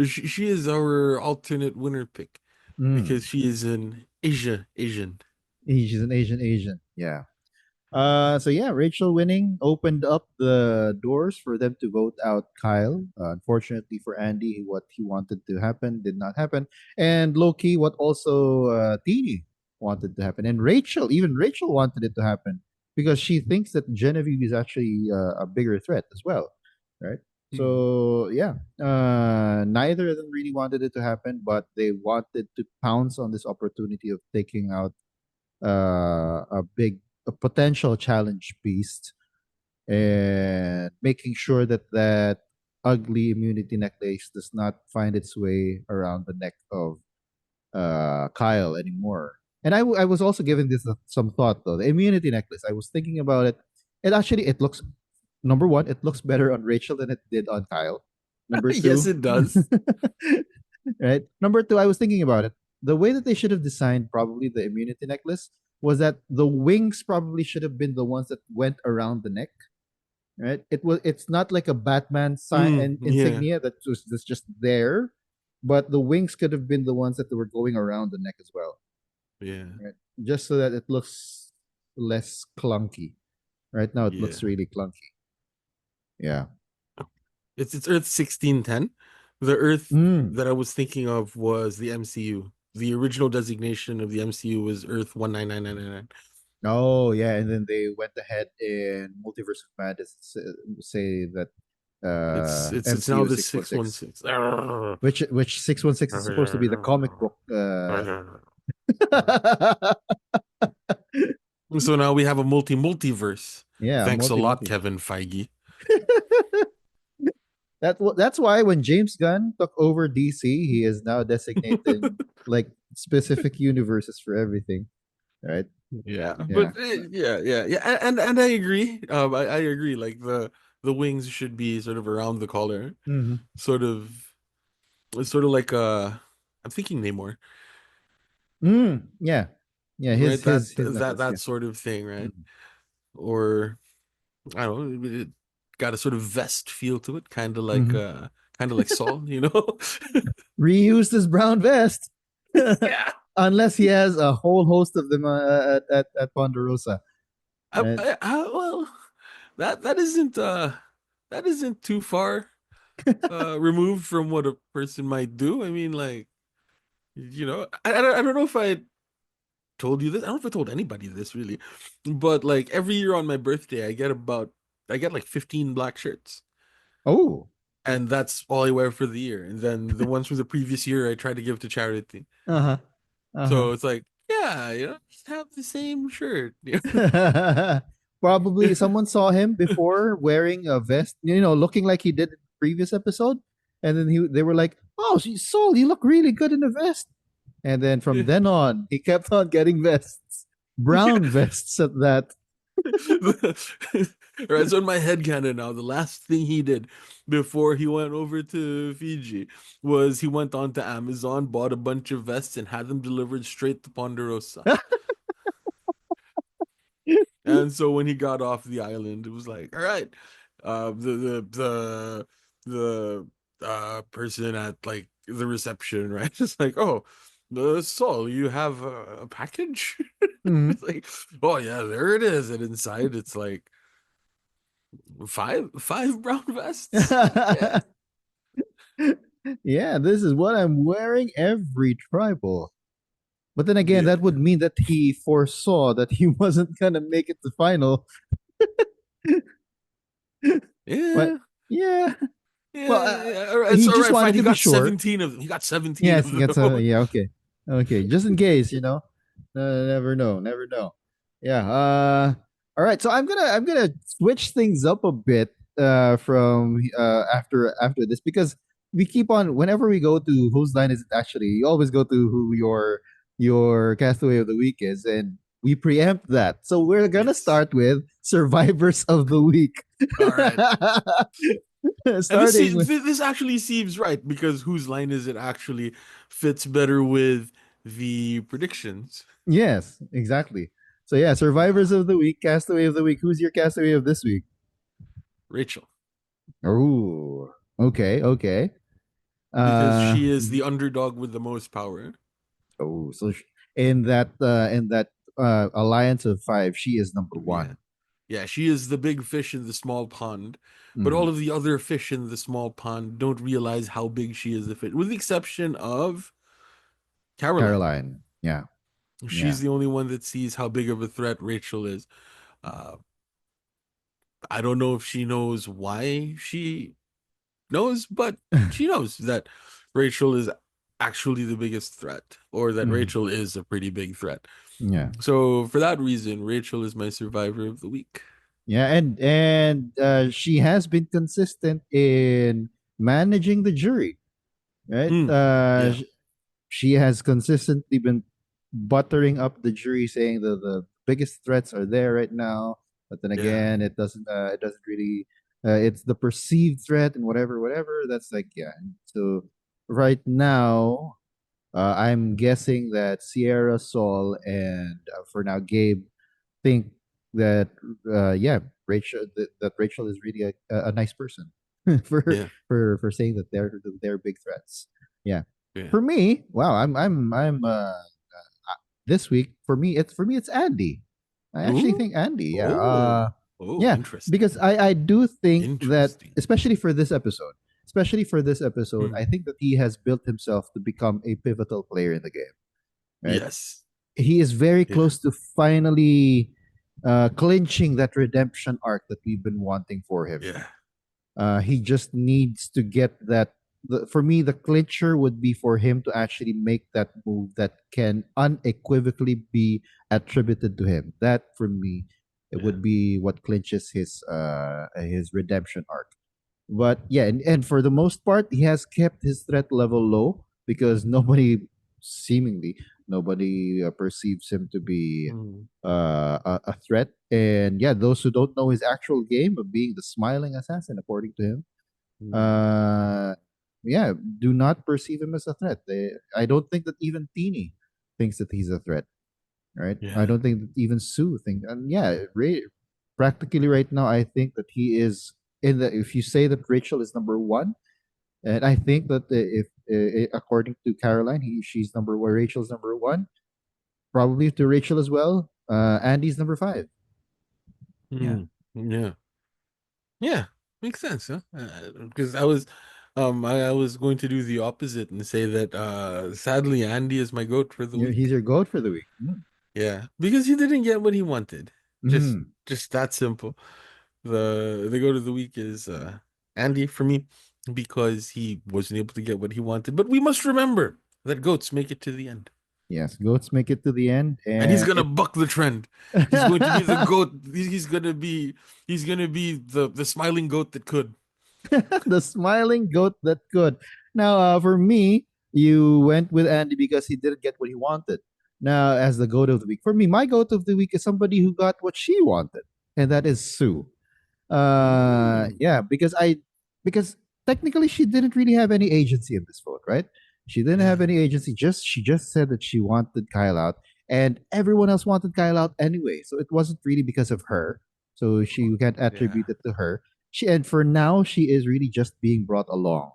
She is our alternate winner pick Mm. because she is an Asian. She's an Asian. Yeah. So yeah, Rachel winning opened up the doors for them to vote out Kyle. Unfortunately for Andy, what he wanted to happen did not happen, and Loki, what also Teeny wanted to happen, and even Rachel wanted it to happen because she thinks that Genevieve is actually a bigger threat as well, right? Hmm. So yeah, neither of them really wanted it to happen, but they wanted to pounce on this opportunity of taking out a potential challenge beast and making sure that that ugly immunity necklace does not find its way around the neck of Kyle anymore. And I was also giving this some thought though. The immunity necklace. I was thinking about it. It looks number one, it looks better on Rachel than it did on Kyle. Number Yes, two, it does. right? Number two, I was thinking about it. The way that they should have designed probably the immunity necklace was that the wings probably should have been the ones that went around the neck, right? It's not like a Batman sign and Yeah, insignia that's just there, but the wings could have been the ones that were going around the neck as well, yeah, right? Just so that it looks less clunky. Right now, it looks yeah. really clunky. Yeah. It's Earth 1610. The Earth Mm. that I was thinking of was the MCU. The original designation of the MCU was Earth 199999. Oh yeah, and then they went ahead in Multiverse of Madness say that It's now MCU the 616, 616. which 616 is supposed to be the comic book. So now we have a multiverse. Yeah, Thanks a lot, multi. Kevin Feige. That's why when James Gunn took over DC, he is now designating like specific universes for everything, right? Yeah, but Yeah. yeah, and I agree. I agree. Like the wings should be sort of around the collar, Hmm. sort of. It's sort of like I'm thinking Namor, Mm, yeah. Yeah, right? his necklace, That yeah. sort of thing, right? Mhm. Or I don't know. It got a sort of vest feel to it, Mhm. kind of like Saul, you know? Reused his brown vest. Yeah. Unless he has a whole host of them at Ponderosa, right? Well, that that isn't too far removed from what a person might do. I mean, like, I don't know if I told you this. I don't know if I told anybody this really, but like every year on my birthday, I get like 15 black shirts, Oh, and that's all I wear for the year. And then the ones from the previous year, I try to give to charity. uh-huh. Uh-huh. So it's like, yeah, just have the same shirt. Probably someone saw him before wearing a vest, looking like he did in the previous episode. And then they were like, "Oh, Saul, you look really good in a vest." And then from Yeah. then on, he kept on getting vests, brown vests at that. Right, so in my head canon now, the last thing he did before he went over to Fiji was he went on to Amazon, bought a bunch of vests, and had them delivered straight to Ponderosa. And so when he got off the island, it was like, all right, the person at like the reception, right? Just like, oh, Saul, you have a package? Mhm. It's like, oh yeah, there it is. And inside, it's like five brown vests. Yeah, Yeah, this is what I'm wearing every tribal. But then again, that yeah, would mean that he foresaw that he wasn't gonna make it to final. But yeah, yeah, well, yeah. All right, he so all just right, fine. wanted He to be got sure. 17 of them. He got 17 Yes, of he gets a them. yeah. Okay, okay. Just in case, never know, never know. Yeah. All right, so I'm gonna switch things up a bit from after this because we keep on whenever we go to whose line is it actually, you always go to who your castaway of the week is, and we preempt that. So we're gonna Yes. start with survivors of the week. All right. And Starting with this actually seems right because whose line is it actually fits better with the predictions. yes, exactly. So yeah, survivors Uh, of the week, castaway of the week. Who's your castaway of this week? Rachel, Oh, okay, okay. because she is Mhm. the underdog with the most power. Oh, so in that alliance of five, she is number Yeah. one. Yeah, she is the big fish in the small pond, but all Mm. of the other fish in the small pond don't realize how big she is a fish, with the exception of Caroline. Caroline. Yeah, yeah. She's the only one that sees how big of a threat Rachel is. Uh, I don't know if she knows why she knows, but she knows that Rachel is actually the biggest threat, or that Mhm. Rachel is a pretty big threat. Yeah, So for that reason, Rachel is my survivor of the week. yeah, and she has been consistent in managing the jury, right? Mm, yeah, She has consistently been buttering up the jury, saying the biggest threats are there right now. But then yeah, again, it doesn't really it's the perceived threat and whatever. That's like yeah. So right now, I'm guessing that Sierra, Saul, and for now Gabe think that yeah, that Rachel is really a nice person for yeah, for saying that they're big threats. Yeah. yeah. For me, wow, I'm this week for me it's Andy. I actually Ooh, think Andy, yeah. oh, Yeah, because interesting, I do think that interesting. especially for this episode, Hmm. I think that he has built himself to become a pivotal player in the game, right? Yes, He is very yeah, close to finally clinching that redemption arc that we've been wanting for him. yeah, He just needs to get that. For me, the clincher would be for him to actually make that move that can unequivocally be attributed to him. That, for me, it yeah. would be what clinches his redemption arc. But yeah, and for the most part, he has kept his threat level low because seemingly, nobody perceives him to be Hmm. a threat. And yeah, those who don't know his actual game of being the smiling assassin, according to him, Hmm. uh, yeah, do not perceive him as a threat. I don't think that even Teeny thinks that he's a threat, right? I Yeah. don't think that even Sue thinks. And yeah, practically right now, I think that he is in the. If you say that Rachel is number one, and I think that if according to Caroline, she's number one, Rachel's number one, probably to Rachel as well. Andy's number five. Yeah. Hmm. Yeah. Yeah, makes sense, huh? Because I was going to do the opposite and say that, sadly, Andy is my goat for the He's week. your goat for the week. Mm. Yeah, because he didn't get what he wanted. Just, Mm. just that simple. The goat of the week is Andy for me because he wasn't able to get what he wanted. But we must remember that goats make it to the end, Yes, goats make it to the end, and he's and gonna it buck the trend. He's going to be the goat. He's gonna be the smiling goat that could. the smiling goat that could. Now, for me, you went with Andy because he didn't get what he wanted. Now, as the goat of the week, for me, my goat of the week is somebody who got what she wanted, and that is Sue. Mm. Yeah, because technically she didn't really have any agency in this vote, right? She didn't have Yeah. any agency. She just said that she wanted Kyle out, and everyone else wanted Kyle out anyway. So it wasn't really because of her. So she can't Yeah. attribute it to her. And for now she is really just being brought along.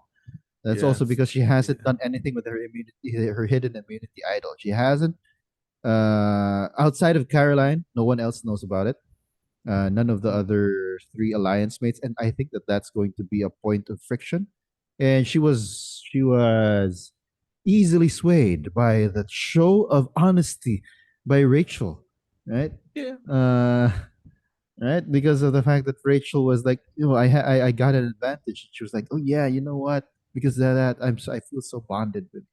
That's also Yes. because she hasn't Yeah. done anything with her immunity, her hidden immunity idol. She hasn't. Outside of Caroline, no one else knows about it. None of the Mm. other three alliance mates, and I think that that's going to be a point of friction. And she was easily swayed by the show of honesty by Rachel, right? Yeah. Uh, right, because of the fact that Rachel was like, I got an advantage. She was like, oh yeah, you know what? Because of that, I feel so bonded with.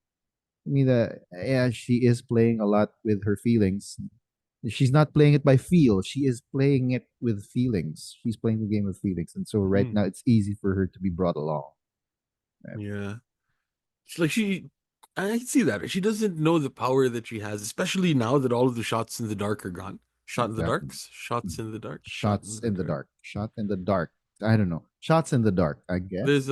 I mean that yeah, she is playing a lot with her feelings, She's not playing it by feel. She is playing it with feelings. She's playing the game with feelings, and so right Mm, now it's easy for her to be brought along. Right? yeah. It's like I see that. She doesn't know the power that she has, especially now that all of the shots in the dark are gone. Shot in the Exactly. darks? Shots in the dark? Shot Shots in the in the dark. dark. Shot in the dark. I don't know. Shots in the dark. I guess.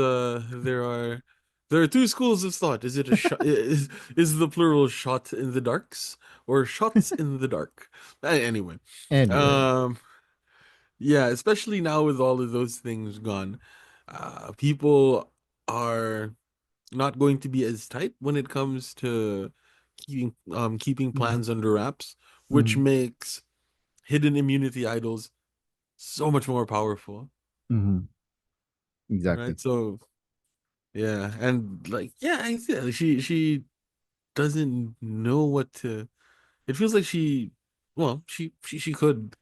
There are two schools of thought. Is it a shot is the plural shot in the darks or shots in the dark? Anyway. Anyway. Um yeah, especially now with all of those things gone. People are not going to be as tight when it comes to keeping Mm-hmm. plans under wraps, which Mm-hmm. makes hidden immunity idols so much more powerful, Mm-hmm. Exactly. right? So yeah, and like yeah, I see that. She doesn't know what to. It feels like she could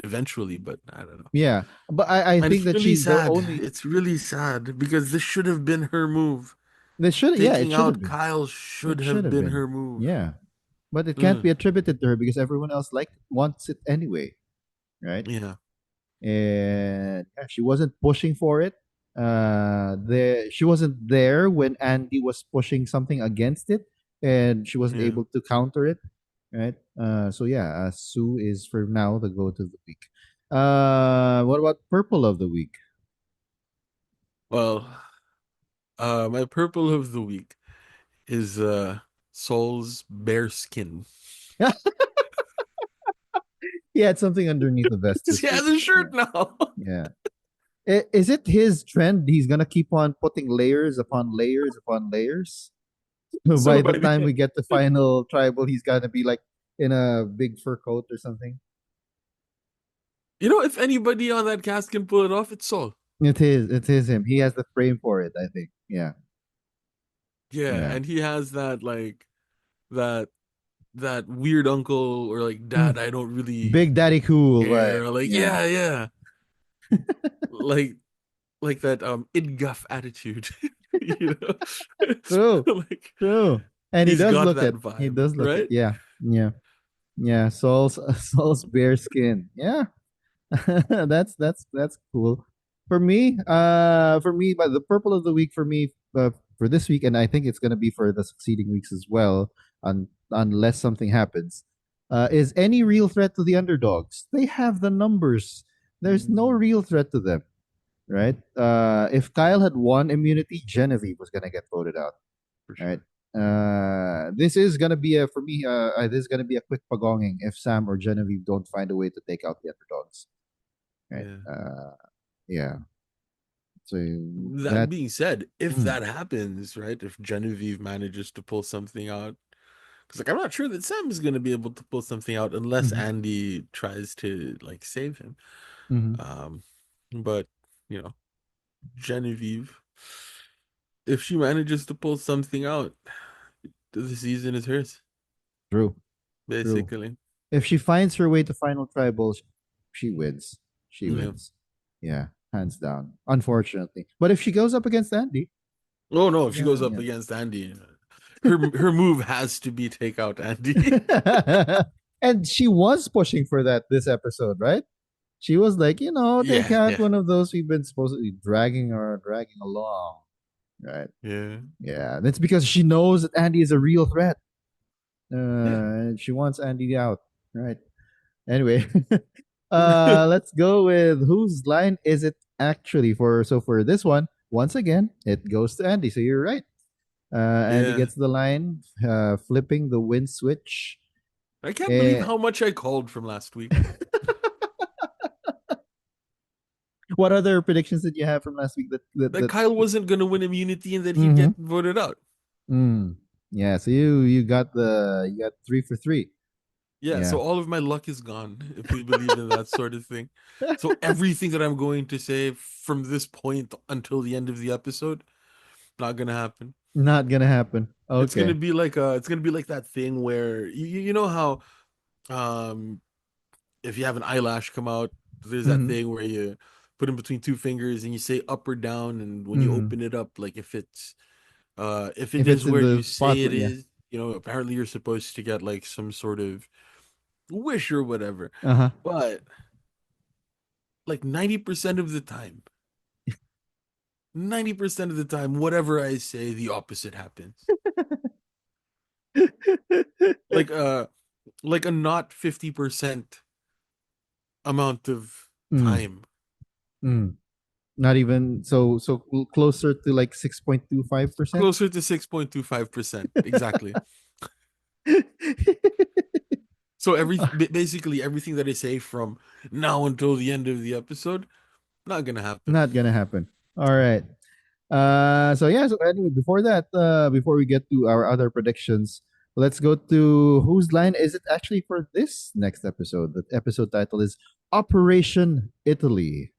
eventually, but I don't know. Yeah, but I And think it's that really she's the sad. only. It's really sad because this should have been her move. They should. Yeah, it Taking should have out been. Kyle should It should have have been been. her move. Yeah, but it can't Mm, be attributed to her because everyone else wants it anyway, right? yeah, And yeah, she wasn't pushing for it. She wasn't there when Andy was pushing something against it, and she wasn't yeah. able to counter it, right? So yeah, Sue is for now the goat of the week. What about purple of the week? Well, my purple of the week is Saul's bear skin. He had something underneath the vest Because he this week. has a Yeah, shirt now. yeah. Is it his trend? He's gonna keep on putting layers upon layers upon layers. So So by the by the time we end, get to final tribal, he's gonna be like in a big fur coat or something. if anybody on that cast can pull it off, it's Saul. It is him. He has the frame for it, I think. Yeah, Yeah, yeah. and he has that like that that weird uncle or like dad Mm. I don't really Big Daddy Cool vibe. care. Like, Yeah. yeah, yeah. Like like that idguff attitude. You know? True. Like True. And he he's does got look that it. He vibe, does look it. right? Yeah. Yeah. Yeah. Saul's Saul's bear skin. Yeah. That's cool. For me, but the purple of the week for me for this week, and I think it's gonna be for the succeeding weeks as well, unless something happens, is any real threat to the underdogs. They have the numbers. There's no Mm, real threat to them, right? If Kyle had won immunity, Genevieve was gonna get voted out, for right? sure. This is gonna be a for me. This is gonna be a quick pagonging if Sam or Genevieve don't find a way to take out the underdogs, right? Yeah. Yeah. So That that being said, if mm, that happens, right? If Genevieve manages to pull something out, because like I'm not sure that Sam is going to be able to pull something out unless mhm, Andy tries to like save him. mhm, Um, but you know, Genevieve, if she manages to pull something out, the season is hers, true, true. basically. If she finds her way to final tribals, she wins. She Yeah. wins. Yeah, hands down. Unfortunately, but if she goes up against Andy, Oh no, if she goes up yeah. against Andy, her move has to be take out Andy. And she was pushing for that this episode, right? She was like, take Yeah, out yeah, one of those we've been supposedly dragging along, right? yeah, Yeah, that's because she knows that Andy is a real threat. yeah. And she wants Andy out, right? Anyway, let's go with whose line is it actually for? So for this one, once again, it goes to Andy. So you're right. Andy Yeah. gets the line, flipping the win switch. I can't believe Eh, how much I called from last week. what other predictions did you have from last week? That Kyle wasn't gonna win immunity and that he'd Mm-hmm. get voted out. Yeah. So you got 3 for 3. Yeah, Yeah. so all of my luck is gone if we believe in that sort of thing. So everything that I'm going to say from this point until the end of the episode, not gonna happen. Not gonna happen. Okay. It's gonna be like that thing where you know how um if you have an eyelash come out, there's that Mm-hmm. thing where you put in between two fingers and you say up or down, and when you Mm-hmm. open it up, like if it If is it's in where the you spot, say it yeah. is, apparently you're supposed to get like some sort of wish or whatever. Uh-huh. But like 90% of the time, 90% of the time, whatever I say, the opposite happens. Like like a not 50% amount of Mm, time. mm. Not even closer to like 6.25%. Closer to 6.25%. Exactly. So basically everything that I say from now until the end of the episode, not gonna happen. Not gonna happen. All right. So yeah, so anyway, before that, before we get to our other predictions, let's go to whose line is it actually for this next episode? The episode title is Operation Italy.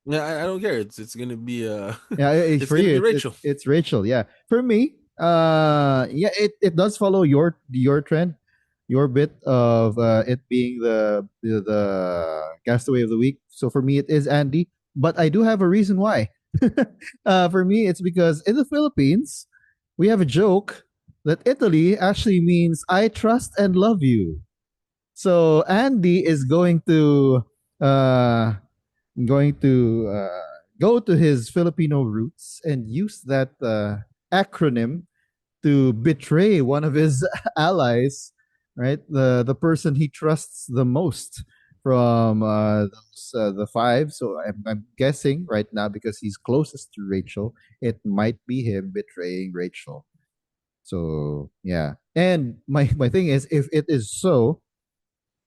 Yeah, I don't care. It's gonna be Yeah, it's for gonna you, be it's Rachel. it's Rachel. Yeah, for me, yeah, it does follow your trend, your bit of it being the castaway of the week. So for me, it is Andy, but I do have a reason why. For me, it's because in the Philippines, we have a joke that Italy actually means I trust and love you. So Andy is uh going to go to his Filipino roots and use that acronym to betray one of his allies, right? The person he trusts the most from the five. So I'm guessing right now because he's closest to Rachel, it might be him betraying Rachel. So yeah, and my thing is, if it is so,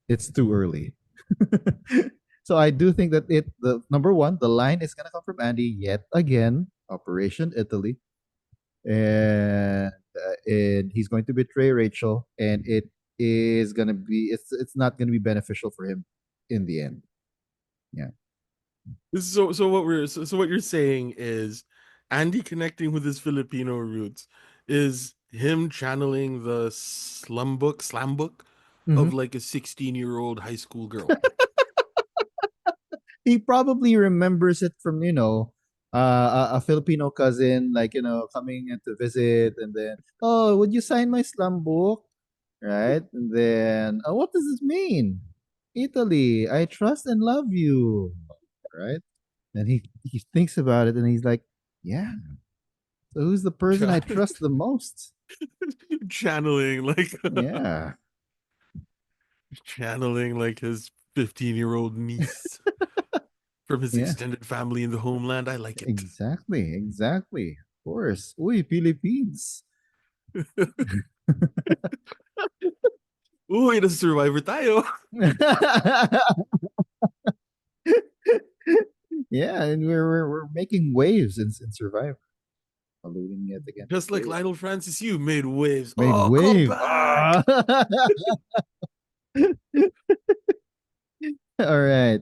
it's too early. So I do think that the number one, the line is gonna come from Andy yet again, Operation Italy, and he's going to betray Rachel, and it's not gonna be beneficial for him in the end. Yeah. So what you're saying is Andy connecting with his Filipino roots is him channeling the slam book Mm-hmm. of like a 16-year-old high school girl. He probably remembers it from a Filipino cousin, like coming in to visit, and then, oh, would you sign my slum book, right? And then, oh, what does this mean? Italy, I trust and love you, right? And he thinks about it, and he's like, yeah. So who's the person I Chan- trust the most? channeling like Yeah, channeling like his 15-year-old niece from his yeah, extended family in the homeland. I like it. exactly, exactly. Of course. Uy, Philippines. Uy, nasa survivor tayo. Yeah, and we're making waves in Survivor. Eluding it again. Just like Wave. Lionel Francis, you made waves. Made Oh, come wave. back. Ah. All right.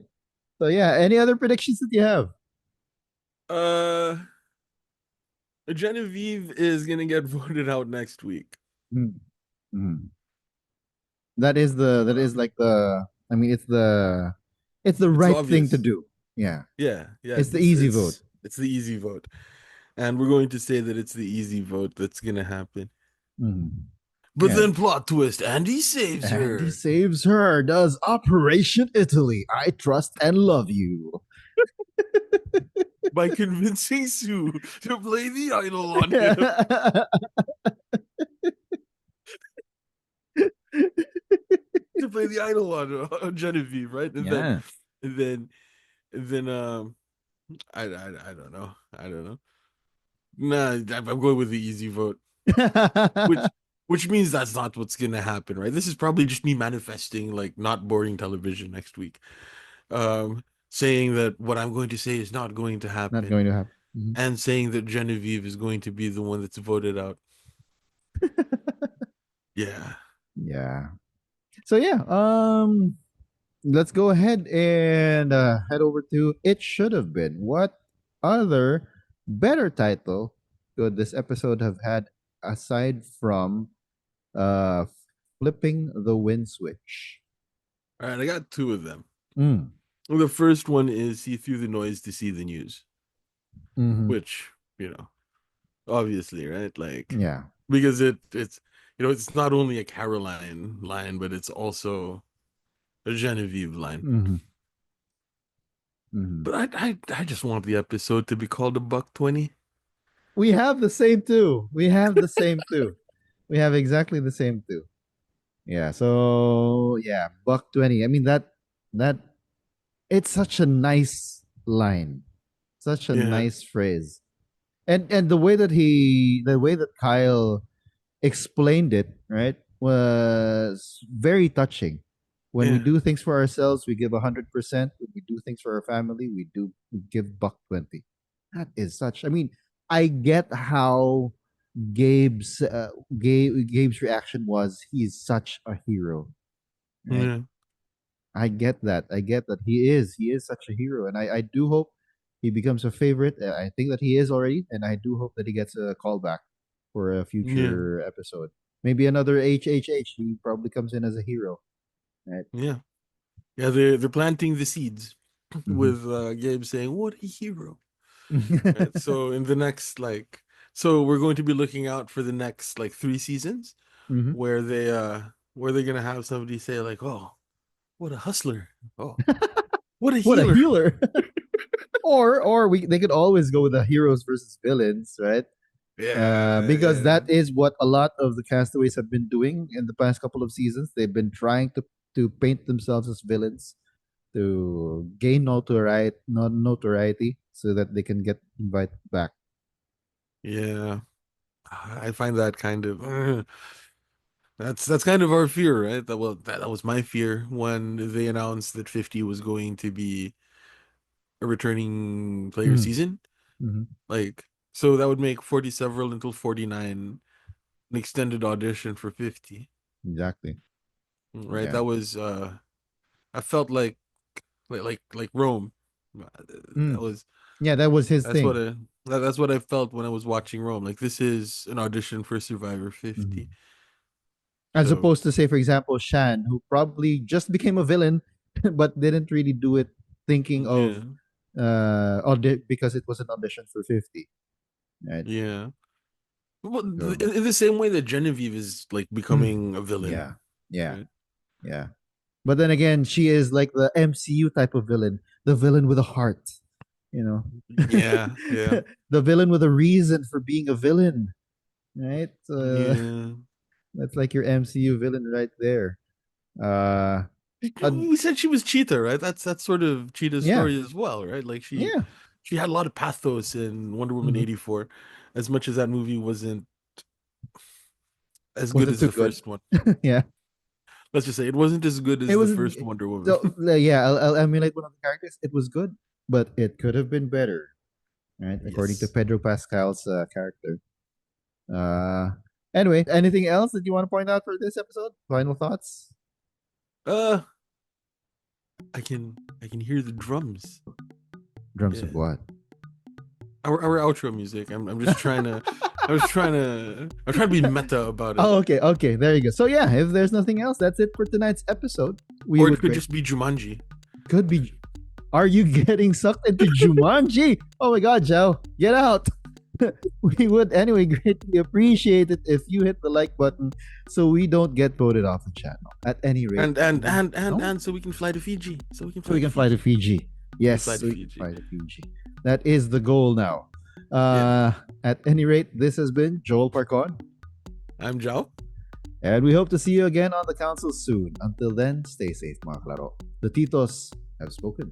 So yeah, any other predictions that you have? Uh, Genevieve is gonna get voted out next week. Mm. Mm. That Uh, is like the I mean it's the it's right thing to obvious. do. Yeah. Yeah, yeah. It's the easy vote. It's the easy vote, and we're going to say that it's the easy vote that's gonna happen. Mm. But Yeah. then plot twist: Andy saves Andy her saves her, does Operation Italy. I trust and love you. by convincing Sue to play the idol on him. To play the idol on Genevieve, right? Yeah. And then, and then, I don't know. I don't know. Nah, I'm going with the easy vote, which which means that's not what's gonna happen, right? This is probably just me manifesting like not boring television next week. Saying that what I'm going to say is not going to Not happen, going to happen. Mhm. and saying that Genevieve is going to be the one that's voted out. Yeah. Yeah. So yeah, let's go ahead and head over to It Should Have Been. What other better title could this episode have had aside from uh flipping the win switch? All right, I got two of them. Mm. The first one is he threw the noise to see the news, Hmm. which, you know, obviously, right? Like Yeah. because it's it's not only a Caroline line, but it's also a Genevieve line. Mm-hmm. Mm-hmm. But I just want the episode to be called a buck 20. We have the same too. We have the same too. We have exactly the same too. Yeah. So yeah, buck 20. I mean that it's such a nice line, such a Yeah, nice phrase, and the way that Kyle explained it, right, was very touching. When we yeah, do things for ourselves, we give 100%. When we do things for our family, we give buck 20. That is such. I mean, I get how Gabe's reaction was. He's such a hero, right? yeah, I get that. I get that he is such a hero, and I do hope he becomes a favorite. I think that he is already, and I do hope that he gets a callback for a yeah, future episode. Maybe another HHH. He probably comes in as a hero, right? yeah. Yeah, they're planting the seeds Mm-hmm. with Gabe saying, "What a hero!" Right. So in the next so we're going to be looking out for the next like 3 seasons mm-hmm. where they're gonna have somebody say like, "Oh, what a hustler! Oh, what a What a healer!" healer! Or we they could always go with the heroes versus villains, right? Yeah, Because yeah, that is what a lot of the castaways have been doing in the past couple of seasons. They've been trying to paint themselves as villains to gain notoriety so that they can get invited back. yeah. I find that kind of that's kind of our fear, right? That was my fear when they announced that 50 was going to be a returning player Mm-hmm. season. Mm-hmm. Like, so that would make 40 several until 49 an extended audition for 50. Exactly. Right? Yeah. That was I felt like Rome. That Mm. was Yeah, that was his that's what thing. that's what I felt when I was watching Rome. Like this is an audition for Survivor Mm-hmm. 50. As So, opposed to, say, for example, Shan, who probably just became a villain, but didn't really do it thinking yeah. of because it was an audition for 50, right? Yeah. Well, So in the same way that Genevieve is like mm, becoming a villain, yeah, yeah, right? yeah. But then again, she is like the MCU type of villain, the villain with a heart, you know, Yeah, yeah, the villain with a reason for being a villain, right? yeah. That's like your MCU villain right there. Uh, uh We said she was Cheetah, right? That's sort of Cheetah's yeah, story as well, right? Like yeah. she had a lot of pathos in Wonder Woman Hmm. 84, as much as that movie wasn't as good Wasn't as too the good. first one. Yeah. Let's just say it wasn't as good It as the was first Wonder Woman. so yeah. I'll emulate one of the characters. It was good, but it could have been better, right? According to Yes. Pedro Pascal's character. Uh, anyway, anything else that you want to point out for this episode? Final thoughts? Uh, I can hear the drums. Drums of Yeah. what? Our outro music. I'm just trying to I'm trying to be meta about it. Oh, okay, okay. There you go. So yeah, if there's nothing else, that's it for tonight's episode. We Or it would could great just be Jumanji. could be. Are you getting sucked into Jumanji? Oh my God, Joe, get out! We would anyway greatly appreciate it if you hit the like button so we don't get voted off the channel. At any rate, no, And so we can fly to Fiji. So we can so fly we to can fly to Fiji. Fiji. We can Yes, fly to so we can Fiji. fly to Fiji. That is the goal now. Yeah. At any rate, this has been Joel Parcon, I'm Jao. and we hope to see you again on the council soon. Until then, stay safe, mga klaro. The Titos have spoken.